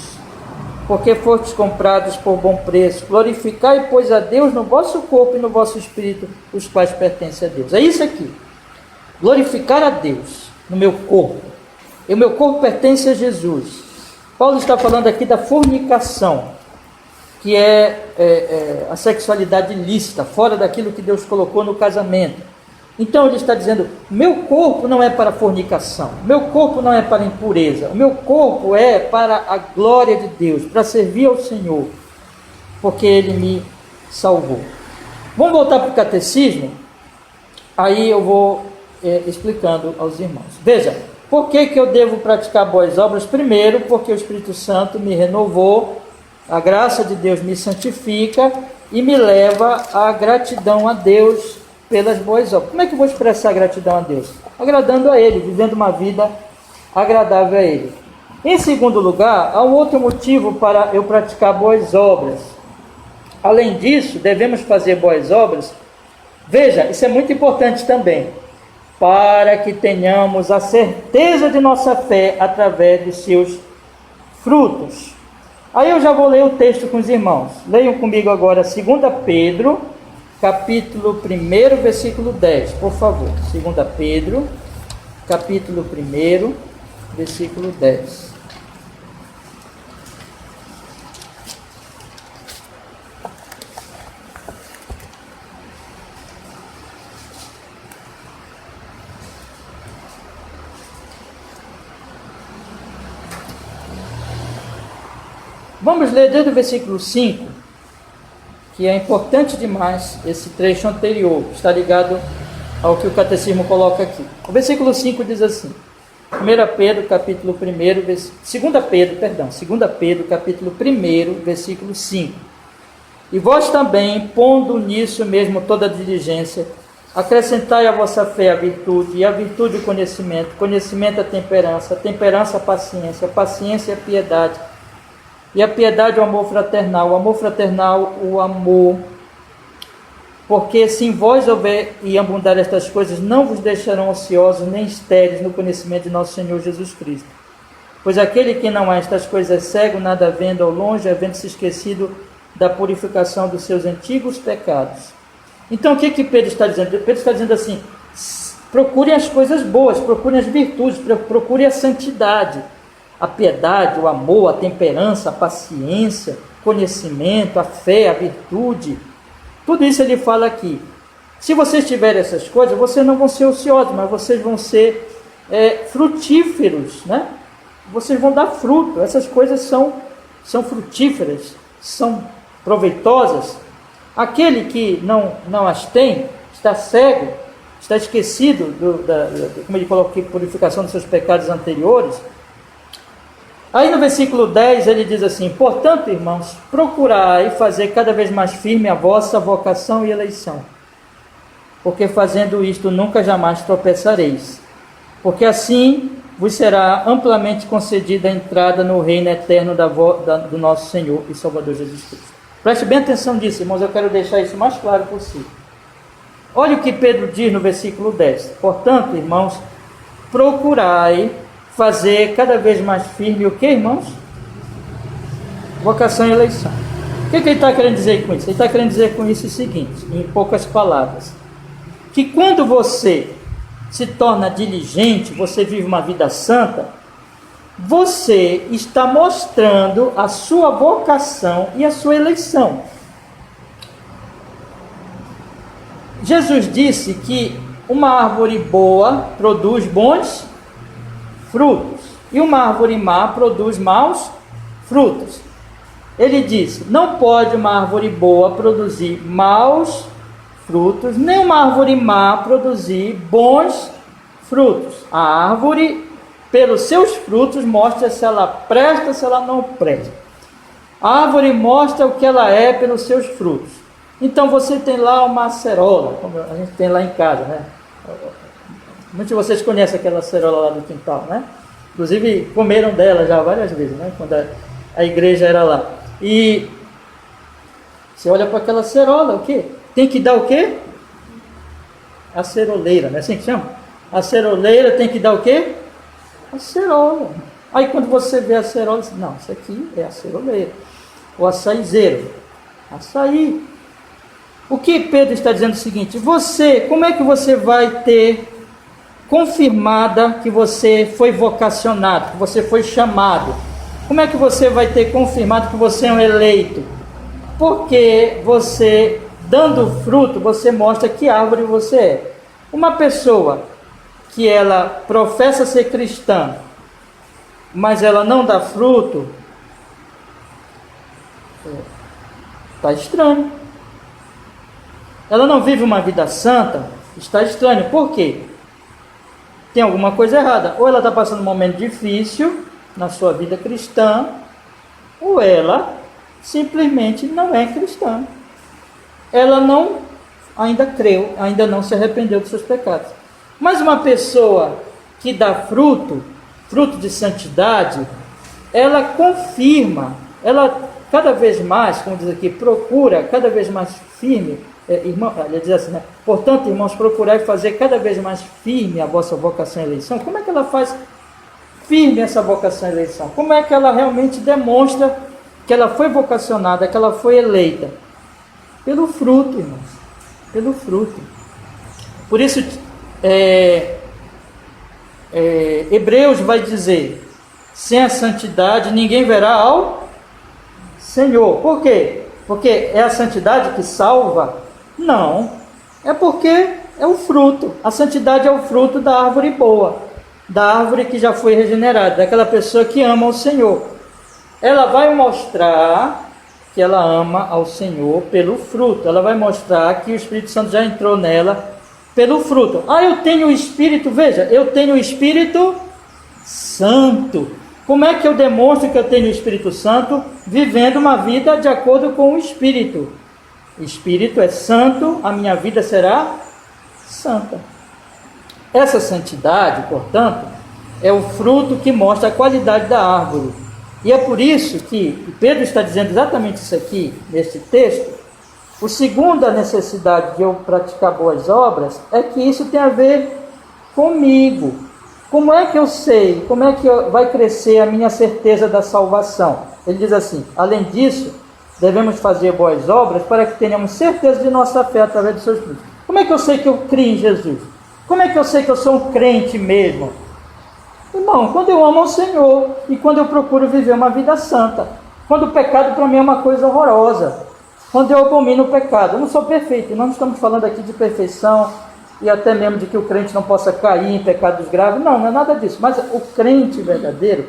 porque fostes comprados por bom preço. Glorificai, pois, a Deus no vosso corpo e no vosso espírito, os quais pertencem a Deus. É isso aqui. Glorificar a Deus no meu corpo. E o meu corpo pertence a Jesus. Paulo está falando aqui da fornicação, que é a sexualidade ilícita, fora daquilo que Deus colocou no casamento. Então ele está dizendo, meu corpo não é para fornicação, meu corpo não é para impureza, o meu corpo é para a glória de Deus, para servir ao Senhor, porque Ele me salvou. Vamos voltar para o catecismo, aí eu vou explicando aos irmãos. Veja, por que eu devo praticar boas obras? Primeiro, porque o Espírito Santo me renovou, a graça de Deus me santifica e me leva à gratidão a Deus pelas boas obras. Como é que eu vou expressar gratidão a Deus? Agradando a Ele, vivendo uma vida agradável a Ele. Em segundo lugar, há um outro motivo para eu praticar boas obras. Além disso, devemos fazer boas obras. Veja, isso é muito importante também, para que tenhamos a certeza de nossa fé através dos seus frutos. Aí eu já vou ler o texto com os irmãos. Leiam comigo agora 2 Pedro, capítulo 1, versículo 10, por favor. 2 Pedro, capítulo 1, versículo 10. Vamos ler desde o versículo 5, que é importante demais esse trecho anterior, está ligado ao que o catecismo coloca aqui. O versículo 5 diz assim, 2 Pedro, capítulo 1, 2 Pedro, capítulo 1, versículo 5. E vós também, pondo nisso mesmo toda a diligência, acrescentai à vossa fé a virtude, e a virtude o conhecimento, conhecimento a temperança, temperança a paciência, paciência a piedade, e a piedade o amor fraternal o amor, porque se em vós houver e abundar estas coisas, não vos deixarão ociosos nem estéreis no conhecimento de nosso Senhor Jesus Cristo. Pois aquele que não há estas coisas é cego, nada vendo ao longe, havendo se esquecido da purificação dos seus antigos pecados. Então o que Pedro está dizendo? Pedro está dizendo assim, procurem as coisas boas, procurem as virtudes, procurem a santidade, a piedade, o amor, a temperança, a paciência, conhecimento, a fé, a virtude. Tudo isso ele fala aqui. Se vocês tiverem essas coisas, vocês não vão ser ociosos, mas vocês vão ser frutíferos, né? Vocês vão dar fruto. Essas coisas são frutíferas, são proveitosas. Aquele que não as tem, está cego, está esquecido, como ele colocou aqui, purificação dos seus pecados anteriores. Aí no versículo 10 ele diz assim, portanto, irmãos, procurai fazer cada vez mais firme a vossa vocação e eleição, porque fazendo isto nunca jamais tropeçareis, porque assim vos será amplamente concedida a entrada no reino eterno do nosso Senhor e Salvador Jesus Cristo. Preste bem atenção nisso, irmãos, eu quero deixar isso mais claro possível. Olha o que Pedro diz no versículo 10, portanto, irmãos, procurai fazer cada vez mais firme o que, irmãos? Vocação e eleição. O que ele está querendo dizer com isso? Ele está querendo dizer com isso o seguinte, em poucas palavras, que quando você se torna diligente, você vive uma vida santa, você está mostrando a sua vocação e a sua eleição. Jesus disse que uma árvore boa produz bons frutos, e uma árvore má produz maus frutos. Ele disse, não pode uma árvore boa produzir maus frutos, nem uma árvore má produzir bons frutos. A árvore, pelos seus frutos, mostra se ela presta ou se ela não presta. A árvore mostra o que ela é pelos seus frutos. Então você tem lá uma acerola, como a gente tem lá em casa, né? Muitos de vocês conhecem aquela acerola lá do quintal, né? Inclusive comeram dela já várias vezes, né? Quando a igreja era lá. E você olha para aquela acerola, o quê? Tem que dar o quê? Aceroleira, não é assim que chama? A aceroleira tem que dar o quê? Acerola. Aí quando você vê a acerola, não, isso aqui é aceroleiro. O açaizeiro. Açaí. O que Pedro está dizendo é o seguinte: como é que você vai ter confirmada que você foi vocacionado, que você foi chamado? Como é que você vai ter confirmado que você é um eleito? Porque você, dando fruto, você mostra que árvore você é. Uma pessoa que ela professa ser cristã, mas ela não dá fruto, está estranho. Ela não vive uma vida santa, está estranho. Por quê? Tem alguma coisa errada. Ou ela está passando um momento difícil na sua vida cristã, ou ela simplesmente não é cristã. Ela não ainda creu, ainda não se arrependeu dos seus pecados. Mas uma pessoa que dá fruto de santidade, ela confirma, ela cada vez mais, como diz aqui, procura cada vez mais firme, ele diz assim, né? Portanto, irmãos, procurai fazer cada vez mais firme a vossa vocação e eleição. Como é que ela faz firme essa vocação e eleição? Como é que ela realmente demonstra que ela foi vocacionada, que ela foi eleita? Pelo fruto, irmãos, pelo fruto. Por isso, Hebreus vai dizer: sem a santidade ninguém verá ao Senhor. Por quê? Porque é a santidade que salva? Não, é porque é o fruto. A santidade é o fruto da árvore boa, da árvore que já foi regenerada, daquela pessoa que ama o Senhor. Ela vai mostrar que ela ama ao Senhor pelo fruto. Ela vai mostrar que o Espírito Santo já entrou nela pelo fruto. Eu tenho o Espírito, veja, eu tenho o Espírito Santo. Como é que eu demonstro que eu tenho o Espírito Santo? Vivendo uma vida de acordo com o Espírito. O Espírito é santo, a minha vida será santa. Essa santidade, portanto, é o fruto que mostra a qualidade da árvore. E é por isso que Pedro está dizendo exatamente isso aqui, nesse texto. O segundo, a necessidade de eu praticar boas obras, é que isso tem a ver comigo. Como é que eu sei? Como é que vai crescer a minha certeza da salvação? Ele diz assim: além disso, devemos fazer boas obras para que tenhamos certeza de nossa fé através dos seus frutos. Como é que eu sei que eu creio em Jesus? Como é que eu sei que eu sou um crente mesmo? Irmão, quando eu amo ao Senhor e quando eu procuro viver uma vida santa. Quando o pecado para mim é uma coisa horrorosa. Quando eu abomino o pecado. Eu não sou perfeito, não estamos falando aqui de perfeição e até mesmo de que o crente não possa cair em pecados graves. Não é nada disso. Mas o crente verdadeiro,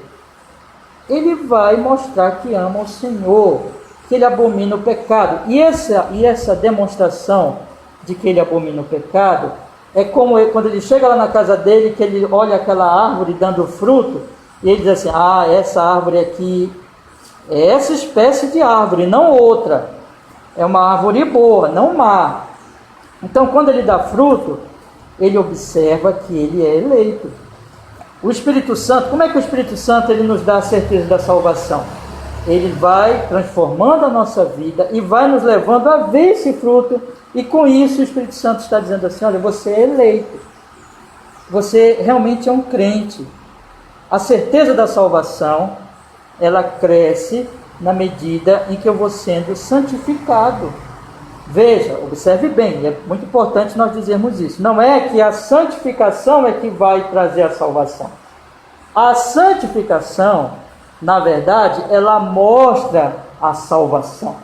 ele vai mostrar que ama o Senhor, que ele abomina o pecado. E essa demonstração de que ele abomina o pecado é como quando ele chega lá na casa dele, que ele olha aquela árvore dando fruto, e ele diz assim: essa árvore aqui é essa espécie de árvore, não outra. É uma árvore boa, não má. Então, quando ele dá fruto, ele observa que ele é eleito. O Espírito Santo, como é que o Espírito Santo ele nos dá a certeza da salvação? Ele vai transformando a nossa vida e vai nos levando a ver esse fruto. E com isso o Espírito Santo está dizendo assim: olha, você é eleito. Você realmente é um crente. A certeza da salvação, ela cresce na medida em que eu vou sendo santificado. Veja, observe bem, é muito importante nós dizermos isso. Não é que a santificação é que vai trazer a salvação. A santificação, na verdade, ela mostra a salvação.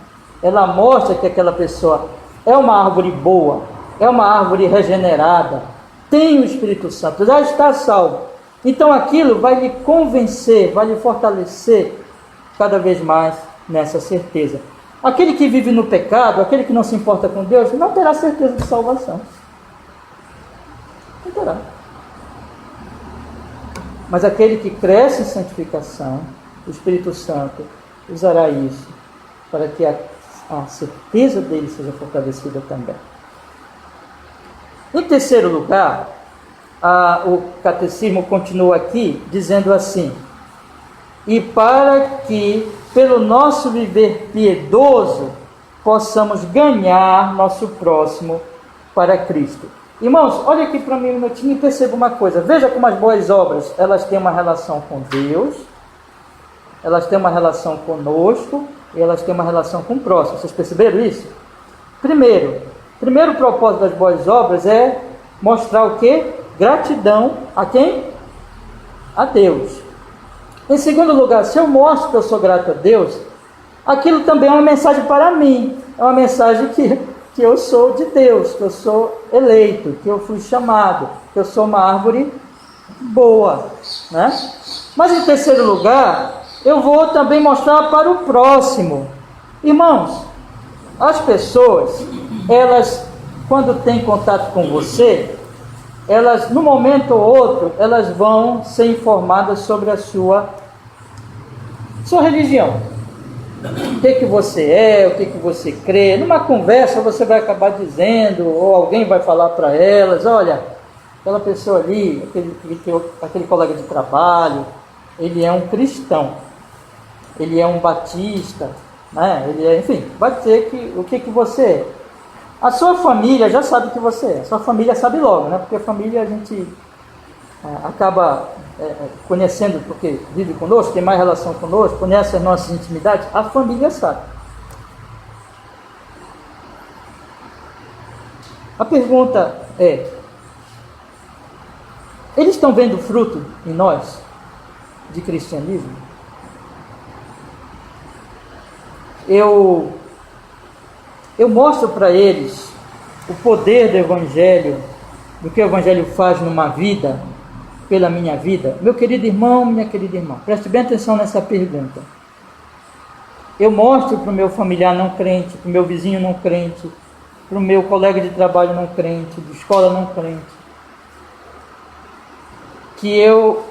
Ela mostra que aquela pessoa é uma árvore boa, é uma árvore regenerada, tem o Espírito Santo, já está salvo. Então aquilo vai lhe convencer, vai lhe fortalecer cada vez mais nessa certeza. Aquele que vive no pecado, aquele que não se importa com Deus, não terá certeza de salvação. Não terá. Mas aquele que cresce em santificação, o Espírito Santo usará isso para que a certeza dele seja fortalecida também. Em terceiro lugar, o catecismo continua aqui dizendo assim: e para que pelo nosso viver piedoso possamos ganhar nosso próximo para Cristo. Irmãos, olha aqui para mim um minutinho e perceba uma coisa. Veja como as boas obras, elas têm uma relação com Deus elas têm uma relação conosco e elas têm uma relação com o próximo. Vocês perceberam isso? Primeiro propósito das boas obras é mostrar o quê? Gratidão a quem? A Deus. Em segundo lugar, se eu mostro que eu sou grato a Deus, aquilo também é uma mensagem para mim. É uma mensagem que eu sou de Deus, que eu sou eleito, que eu fui chamado, que eu sou uma árvore boa, né? Mas em terceiro lugar, eu vou também mostrar para o próximo. Irmãos, as pessoas, elas, quando têm contato com você, elas, num momento ou outro, elas vão ser informadas sobre a sua religião. O que você é, o que você crê. Numa conversa você vai acabar dizendo, ou alguém vai falar para elas, olha, aquela pessoa ali, aquele colega de trabalho, ele é um cristão, ele é um batista, né? Ele é, enfim, vai dizer o que você é. A sua família já sabe o que você é, a sua família sabe logo, né? Porque a família a gente acaba conhecendo, porque vive conosco, tem mais relação conosco, conhece as nossas intimidades, a família sabe. A pergunta é, eles estão vendo fruto em nós de cristianismo? Eu mostro para eles o poder do Evangelho, do que o Evangelho faz numa vida, pela minha vida. Meu querido irmão, minha querida irmã, preste bem atenção nessa pergunta. Eu mostro para o meu familiar não crente, para o meu vizinho não crente, para o meu colega de trabalho não crente, de escola não crente, que eu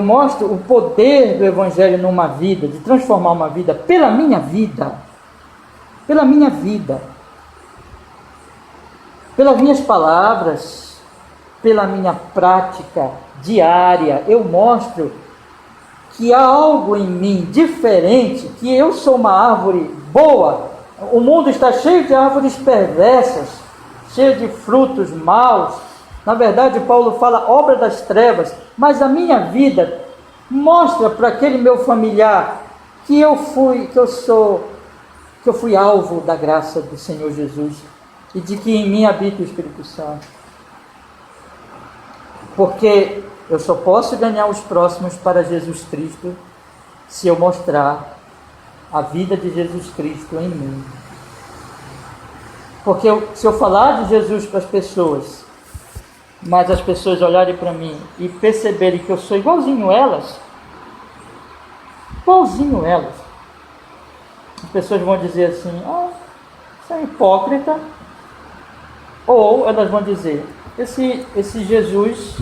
mostro o poder do Evangelho numa vida, de transformar uma vida pela minha vida, pelas minhas palavras, pela minha prática diária. Eu mostro que há algo em mim diferente, que eu sou uma árvore boa. O mundo está cheio de árvores perversas, cheio de frutos maus. Na verdade, Paulo fala obra das trevas, mas a minha vida mostra para aquele meu familiar que eu fui alvo da graça do Senhor Jesus e de que em mim habita o Espírito Santo. Porque eu só posso ganhar os próximos para Jesus Cristo se eu mostrar a vida de Jesus Cristo em mim. Porque se eu falar de Jesus para as pessoas, mas as pessoas olharem para mim e perceberem que eu sou igualzinho elas, as pessoas vão dizer assim, você é hipócrita, ou elas vão dizer, esse Jesus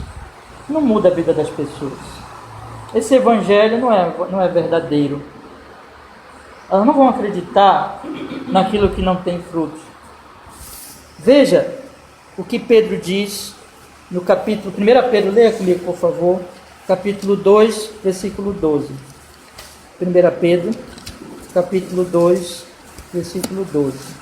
não muda a vida das pessoas, esse Evangelho não é verdadeiro. Elas não vão acreditar naquilo que não tem frutos. Veja o que Pedro diz no capítulo 1 Pedro, leia comigo por favor, capítulo 2, versículo 12. 1 Pedro, capítulo 2, versículo 12.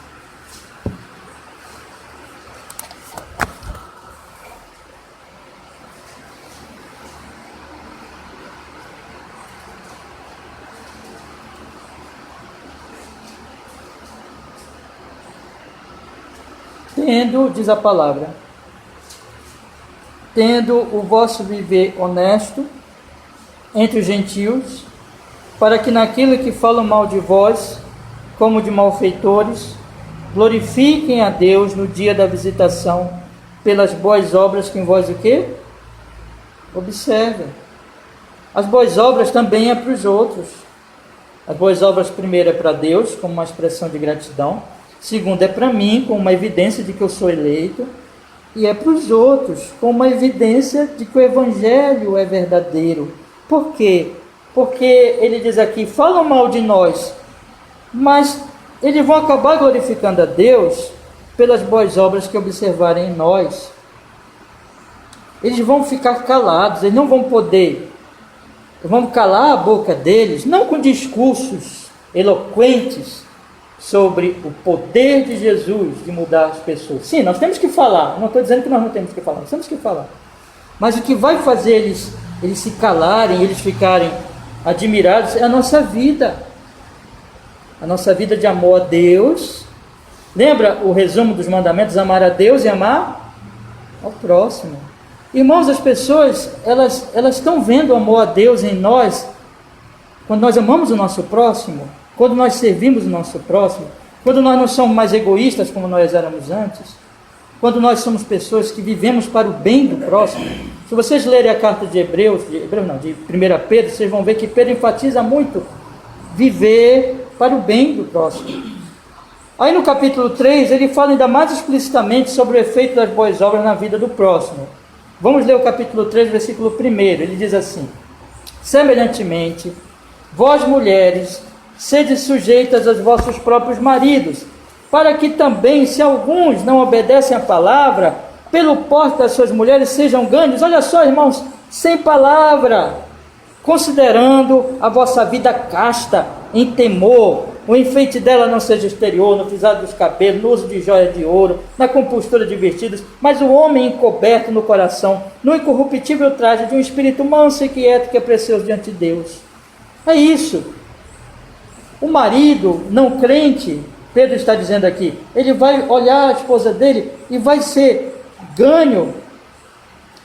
Diz a palavra, tendo o vosso viver honesto entre os gentios, para que naquilo que falam mal de vós, como de malfeitores, glorifiquem a Deus no dia da visitação, pelas boas obras que em vós o quê? Observem. As boas obras também é para os outros. As boas obras primeiro é para Deus, como uma expressão de gratidão. Segundo, é para mim, como uma evidência de que eu sou eleito. E é para os outros, como uma evidência de que o Evangelho é verdadeiro. Por quê? Porque ele diz aqui, falam mal de nós, mas eles vão acabar glorificando a Deus pelas boas obras que observarem em nós. Eles vão ficar calados, eles não vão poder. Vamos calar a boca deles, não com discursos eloquentes, sobre o poder de Jesus de mudar as pessoas. Sim, nós temos que falar, não estou dizendo que nós não temos que falar, nós temos que falar. Mas o que vai fazer eles se calarem, eles ficarem admirados, é a nossa vida de amor a Deus. Lembra o resumo dos mandamentos? Amar a Deus e amar ao próximo. Irmãos, as pessoas, elas estão vendo o amor a Deus em nós, quando nós amamos o nosso próximo, quando nós servimos o nosso próximo, quando nós não somos mais egoístas como nós éramos antes, quando nós somos pessoas que vivemos para o bem do próximo. Se vocês lerem a carta de de 1 Pedro, vocês vão ver que Pedro enfatiza muito viver para o bem do próximo. Aí no capítulo 3, ele fala ainda mais explicitamente sobre o efeito das boas obras na vida do próximo. Vamos ler o capítulo 3, versículo 1. Ele diz assim: semelhantemente, vós mulheres, sede sujeitas aos vossos próprios maridos, para que também, se alguns não obedecem à palavra, pelo porte das suas mulheres sejam ganhos. Olha só, irmãos, sem palavra, considerando a vossa vida casta, em temor, o enfeite dela não seja exterior, no frisado dos cabelos, no uso de joias de ouro, na compostura de vestidos, mas o homem encoberto no coração, no incorruptível traje de um espírito manso e quieto, que é precioso diante de Deus. É isso. O marido não crente, Pedro está dizendo aqui, ele vai olhar a esposa dele e vai ser ganho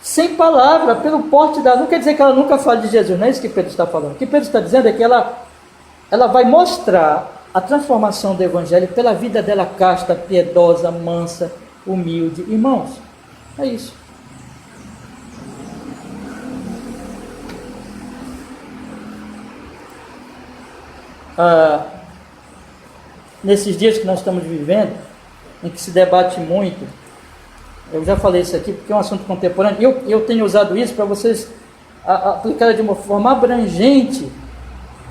sem palavra, pelo porte dela. Não quer dizer que ela nunca fale de Jesus, não é isso que Pedro está falando. O que Pedro está dizendo é que ela vai mostrar a transformação do Evangelho pela vida dela casta, piedosa, mansa, humilde. Irmãos, é isso. Nesses dias que nós estamos vivendo, em que se debate muito, eu já falei isso aqui porque é um assunto contemporâneo, eu tenho usado isso para vocês aplicar de uma forma abrangente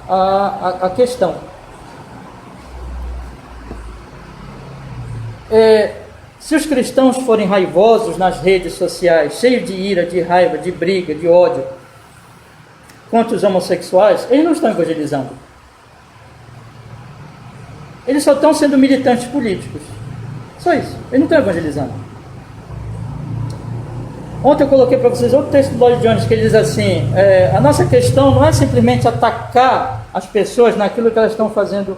a questão. Se os cristãos forem raivosos nas redes sociais, cheios de ira, de raiva, de briga, de ódio contra os homossexuais, eles não estão evangelizando. Eles só estão sendo militantes políticos. Só isso. Eles não estão evangelizando. Ontem eu coloquei para vocês outro texto do Lloyd Jones que ele diz assim: a nossa questão não é simplesmente atacar as pessoas naquilo que elas estão fazendo,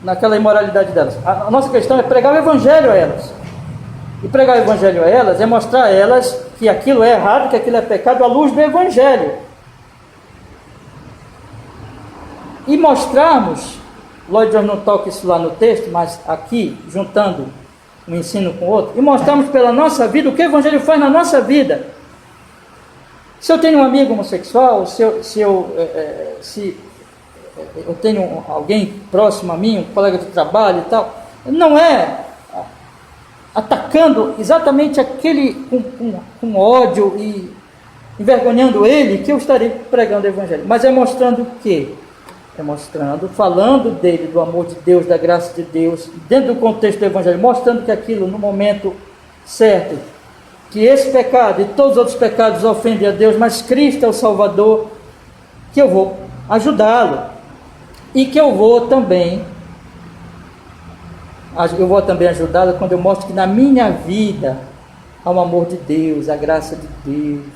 naquela imoralidade delas. A nossa questão é pregar o Evangelho a elas. E pregar o Evangelho a elas é mostrar a elas que aquilo é errado, que aquilo é pecado, à luz do Evangelho. E mostrarmos, Lloyd Jones não toca isso lá no texto, mas aqui, juntando um ensino com o outro, e mostrarmos pela nossa vida o que o Evangelho faz na nossa vida. Se eu tenho um amigo homossexual, se eu tenho alguém próximo a mim, um colega de trabalho e tal, não é atacando exatamente aquele com ódio e envergonhando ele que eu estarei pregando o Evangelho, mas é mostrando o quê? É mostrando, falando dele, do amor de Deus, da graça de Deus, dentro do contexto do Evangelho, mostrando que aquilo, no momento certo, que esse pecado e todos os outros pecados ofendem a Deus, mas Cristo é o Salvador, que eu vou ajudá-lo, e que eu vou também ajudá-lo quando eu mostro que na minha vida há o amor de Deus, a graça de Deus.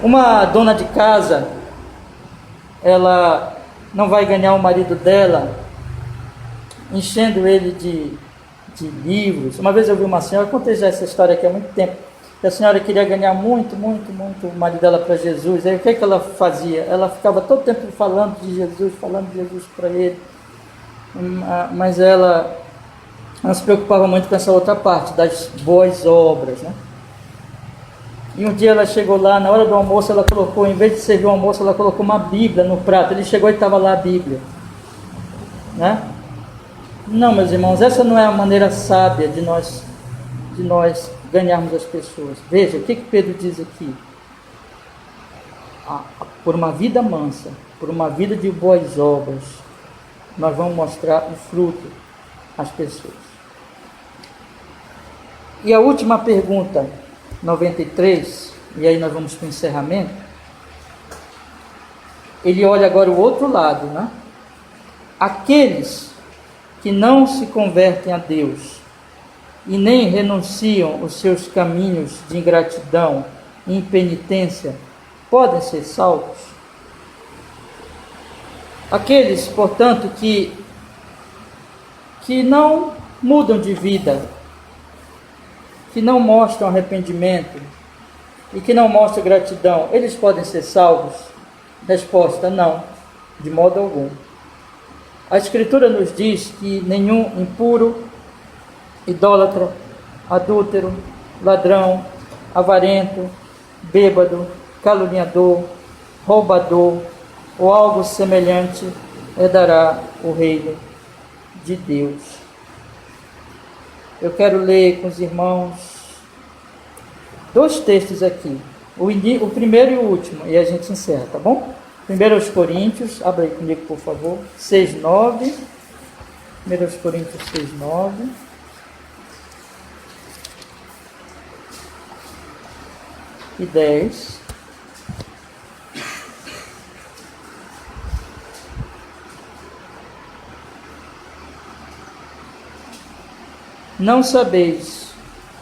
Uma dona de casa, ela não vai ganhar o marido dela enchendo ele de livros. Uma vez eu vi uma senhora, eu contei já essa história aqui há muito tempo, que a senhora queria ganhar muito o marido dela para Jesus. Aí o que ela fazia? Ela ficava todo tempo falando de Jesus para ele, mas ela não se preocupava muito com essa outra parte, das boas obras, né? E um dia ela chegou lá, na hora do almoço, ela colocou, em vez de servir o almoço, ela colocou uma Bíblia no prato. Ele chegou e estava lá a Bíblia, né? Não, meus irmãos, essa não é a maneira sábia de nós ganharmos as pessoas. Veja, o que Pedro diz aqui? Por uma vida mansa, por uma vida de boas obras, nós vamos mostrar o fruto às pessoas. E a última pergunta, 93, e aí nós vamos para o encerramento. Ele olha agora o outro lado, né? Aqueles que não se convertem a Deus e nem renunciam os seus caminhos de ingratidão e impenitência podem ser salvos? Aqueles, portanto, que não mudam de vida, que não mostram arrependimento e que não mostram gratidão, eles podem ser salvos? Resposta: não, de modo algum. A Escritura nos diz que nenhum impuro, idólatra, adúltero, ladrão, avarento, bêbado, caluniador, roubador ou algo semelhante herdará o reino de Deus. Eu quero ler com os irmãos 2 textos aqui, o primeiro e o último, e a gente encerra, tá bom? Primeiro aos Coríntios, abra aí comigo, por favor, 6:9. Primeiro aos Coríntios 6:9. E 10. Não sabeis,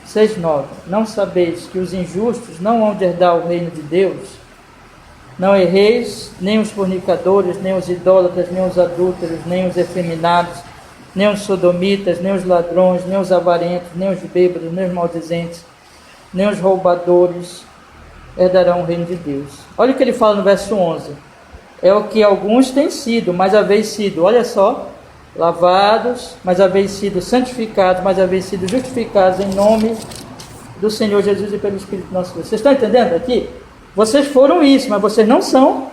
6:9, não sabeis que os injustos não hão de herdar o reino de Deus? Não erreis, nem os fornicadores, nem os idólatras, nem os adúlteros, nem os efeminados, nem os sodomitas, nem os ladrões, nem os avarentos, nem os bêbados, nem os maldizentes, nem os roubadores herdarão o reino de Deus. Olha o que ele fala no verso 11. É o que alguns têm sido, mas haveis sido, olha só, lavados, mas haveis sido santificados, mas haveis sido justificados em nome do Senhor Jesus e pelo Espírito nosso Deus. Vocês estão entendendo aqui? Vocês foram isso, mas vocês não são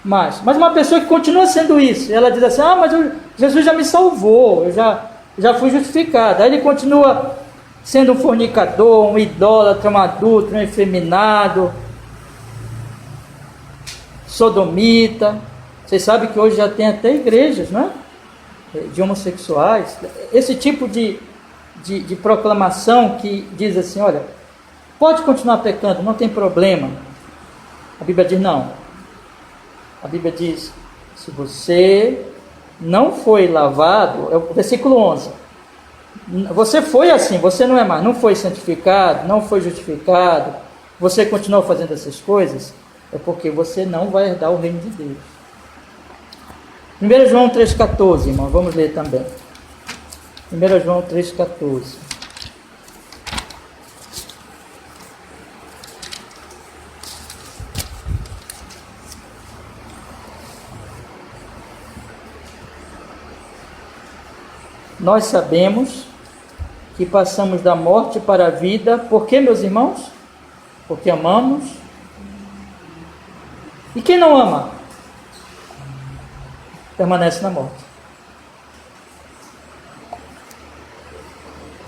mais. Mas uma pessoa que continua sendo isso, ela diz assim: mas Jesus já me salvou, eu já fui justificado. Aí ele continua sendo um fornicador, um idólatra, um adúltero, um efeminado, sodomita. Vocês sabem que hoje já tem até igrejas, né, de homossexuais. Esse tipo de proclamação que diz assim: olha, pode continuar pecando, não tem problema. A Bíblia diz não. A Bíblia diz: se você não foi lavado, é o versículo 11, você foi assim, você não é mais, não foi santificado, não foi justificado, você continua fazendo essas coisas, é porque você não vai herdar o reino de Deus. 1 João 3,14, irmão, vamos ler também. 1 João 3,14. Nós sabemos que passamos da morte para a vida. Por quê, meus irmãos? Porque amamos. E quem não ama permanece na morte.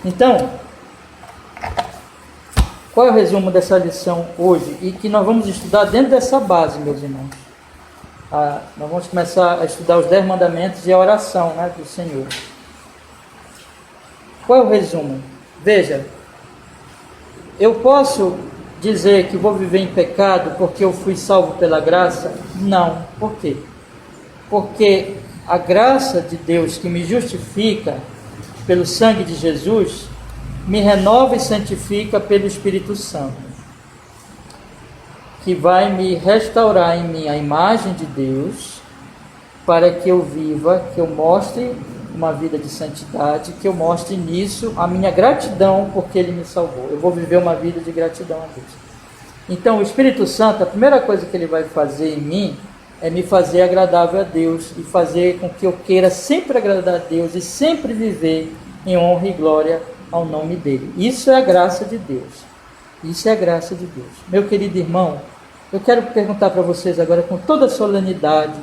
Então, qual é o resumo dessa lição hoje? E que nós vamos estudar dentro dessa base, meus irmãos. Nós vamos começar a estudar os 10 mandamentos e a oração, né, do Senhor. Qual é o resumo? Veja, eu posso dizer que vou viver em pecado porque eu fui salvo pela graça? Não. Por quê? Porque a graça de Deus que me justifica pelo sangue de Jesus me renova e santifica pelo Espírito Santo, que vai me restaurar em mim a imagem de Deus, para que eu viva, que eu mostre uma vida de santidade, que eu mostre nisso a minha gratidão porque Ele me salvou. Eu vou viver uma vida de gratidão a Deus. Então o Espírito Santo, a primeira coisa que Ele vai fazer em mim é me fazer agradável a Deus e fazer com que eu queira sempre agradar a Deus e sempre viver em honra e glória ao nome dEle. Isso é a graça de Deus. Isso é a graça de Deus. Meu querido irmão, eu quero perguntar para vocês agora com toda a solenidade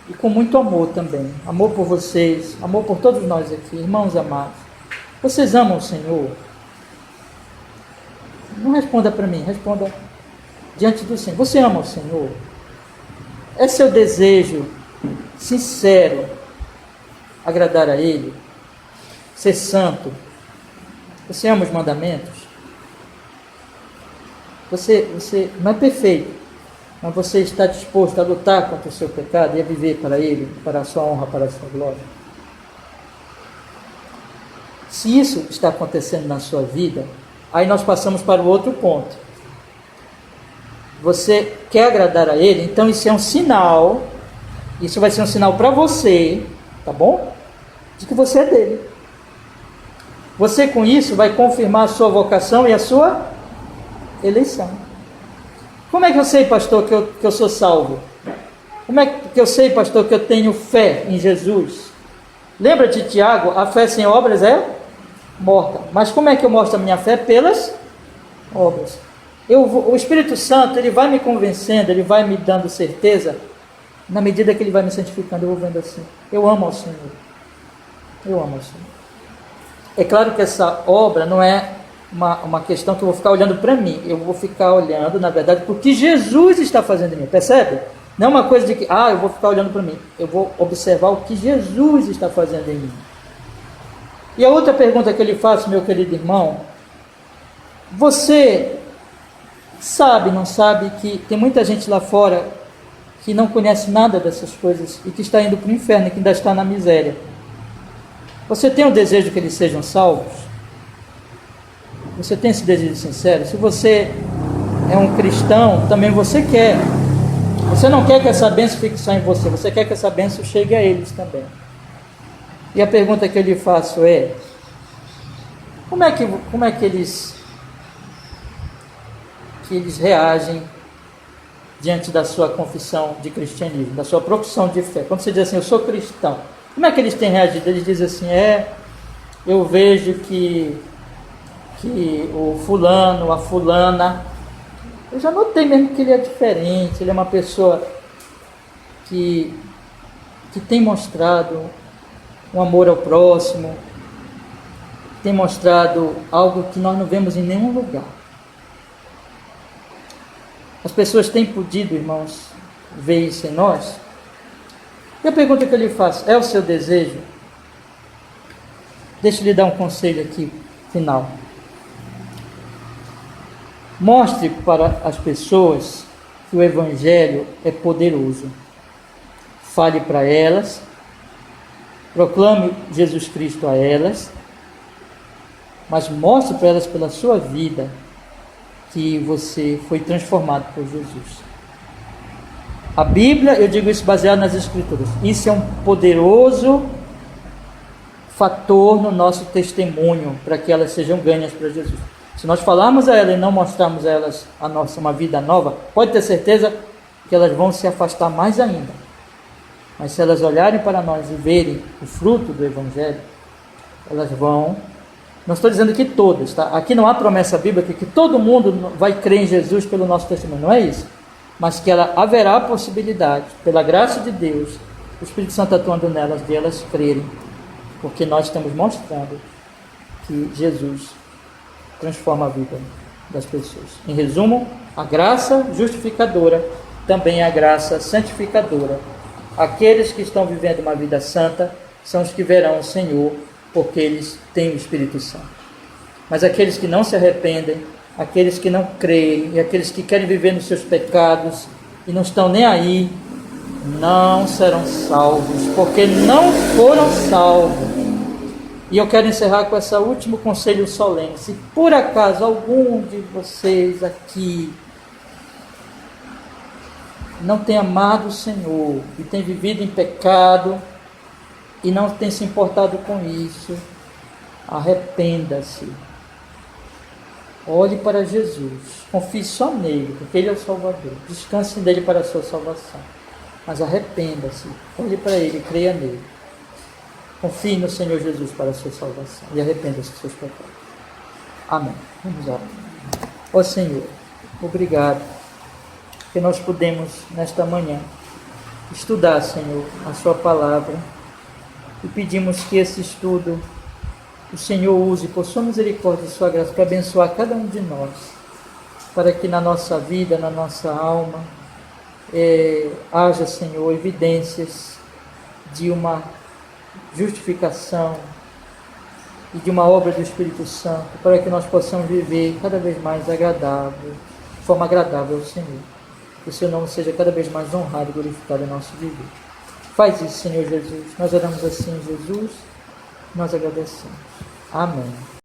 e com muito amor também, amor por vocês, amor por todos nós aqui, irmãos amados, vocês amam o Senhor? Não responda para mim, responda diante do Senhor. Você ama o Senhor? É seu desejo sincero agradar a Ele, ser santo? Você ama os mandamentos? Você não é perfeito, mas você está disposto a lutar contra o seu pecado e a viver para Ele, para a sua honra, para a sua glória? Se isso está acontecendo na sua vida, aí nós passamos para o outro ponto. você quer agradar a Ele, então isso é um sinal, isso vai ser um sinal para você, tá bom? De que você é dele. Você com isso vai confirmar a sua vocação e a sua eleição. Como é que eu sei, pastor, que eu sou salvo? Como é que eu sei, pastor, que eu tenho fé em Jesus? Lembra de Tiago? A fé sem obras é morta. Mas como é que eu mostro a minha fé? Pelas obras. O Espírito Santo, ele vai me convencendo, ele vai me dando certeza. Na medida que ele vai me santificando, eu vou vendo assim. Eu amo ao Senhor. Eu amo ao Senhor. É claro que essa obra não é uma questão que eu vou ficar olhando para mim. Eu vou ficar olhando, na verdade, porque Jesus está fazendo em mim. Percebe? Não é uma coisa de que, eu vou ficar olhando para mim. Eu vou observar o que Jesus está fazendo em mim. E a outra pergunta que eu lhe faço, meu querido irmão, você sabe, não sabe, que tem muita gente lá fora que não conhece nada dessas coisas e que está indo para o inferno e que ainda está na miséria. Você tem o desejo que eles sejam salvos? Você tem esse desejo sincero? Se você é um cristão, também você quer. Você não quer que essa bênção fique só em você, você quer que essa bênção chegue a eles também. E a pergunta que eu lhe faço é: como é que eles reagem diante da sua confissão de cristianismo, da sua profissão de fé? Quando você diz assim, eu sou cristão, como é que eles têm reagido? Eles dizem assim, eu vejo que o fulano, a fulana, eu já notei mesmo que ele é diferente, ele é uma pessoa que tem mostrado um amor ao próximo, tem mostrado algo que nós não vemos em nenhum lugar. As pessoas têm podido, irmãos, ver isso em nós. E a pergunta que eu lhe faço, é o seu desejo? Deixa eu lhe dar um conselho aqui, final. Mostre para as pessoas que o Evangelho é poderoso. Fale para elas, proclame Jesus Cristo a elas, mas mostre para elas pela sua vida que você foi transformado por Jesus. A Bíblia, eu digo isso baseado nas Escrituras, isso é um poderoso fator no nosso testemunho para que elas sejam ganhas para Jesus. Se nós falarmos a elas e não mostrarmos a elas uma vida nova, pode ter certeza que elas vão se afastar mais ainda. Mas se elas olharem para nós e verem o fruto do Evangelho, elas vão... Não estou dizendo que todas, tá? Aqui não há promessa bíblica que todo mundo vai crer em Jesus pelo nosso testemunho, não é isso. Mas que haverá a possibilidade, pela graça de Deus, o Espírito Santo atuando nelas, de elas crerem, porque nós estamos mostrando que Jesus transforma a vida das pessoas. Em resumo, a graça justificadora também é a graça santificadora. Aqueles que estão vivendo uma vida santa são os que verão o Senhor, porque eles têm o Espírito Santo. Mas aqueles que não se arrependem, aqueles que não creem, e aqueles que querem viver nos seus pecados e não estão nem aí, não serão salvos, porque não foram salvos. E eu quero encerrar com esse último conselho solene. Se por acaso algum de vocês aqui não tem amado o Senhor e tem vivido em pecado e não tem se importado com isso, arrependa-se. Olhe para Jesus, confie só nele, porque ele é o Salvador. Descanse dele para a sua salvação. Mas arrependa-se, olhe para ele, creia nele. Confie no Senhor Jesus para a sua salvação e arrependa-se dos seus pecados. Amém. Vamos orar. Ó Senhor, obrigado que nós podemos nesta manhã estudar, Senhor, a sua palavra e pedimos que esse estudo o Senhor use por sua misericórdia e sua graça para abençoar cada um de nós, para que na nossa vida, na nossa alma, haja, Senhor, evidências de uma justificação e de uma obra do Espírito Santo, para que nós possamos viver cada vez mais agradável, de forma agradável ao Senhor. Que o seu nome seja cada vez mais honrado e glorificado em nosso viver. Faz isso, Senhor Jesus. Nós oramos assim, Jesus. Nós agradecemos. Amém.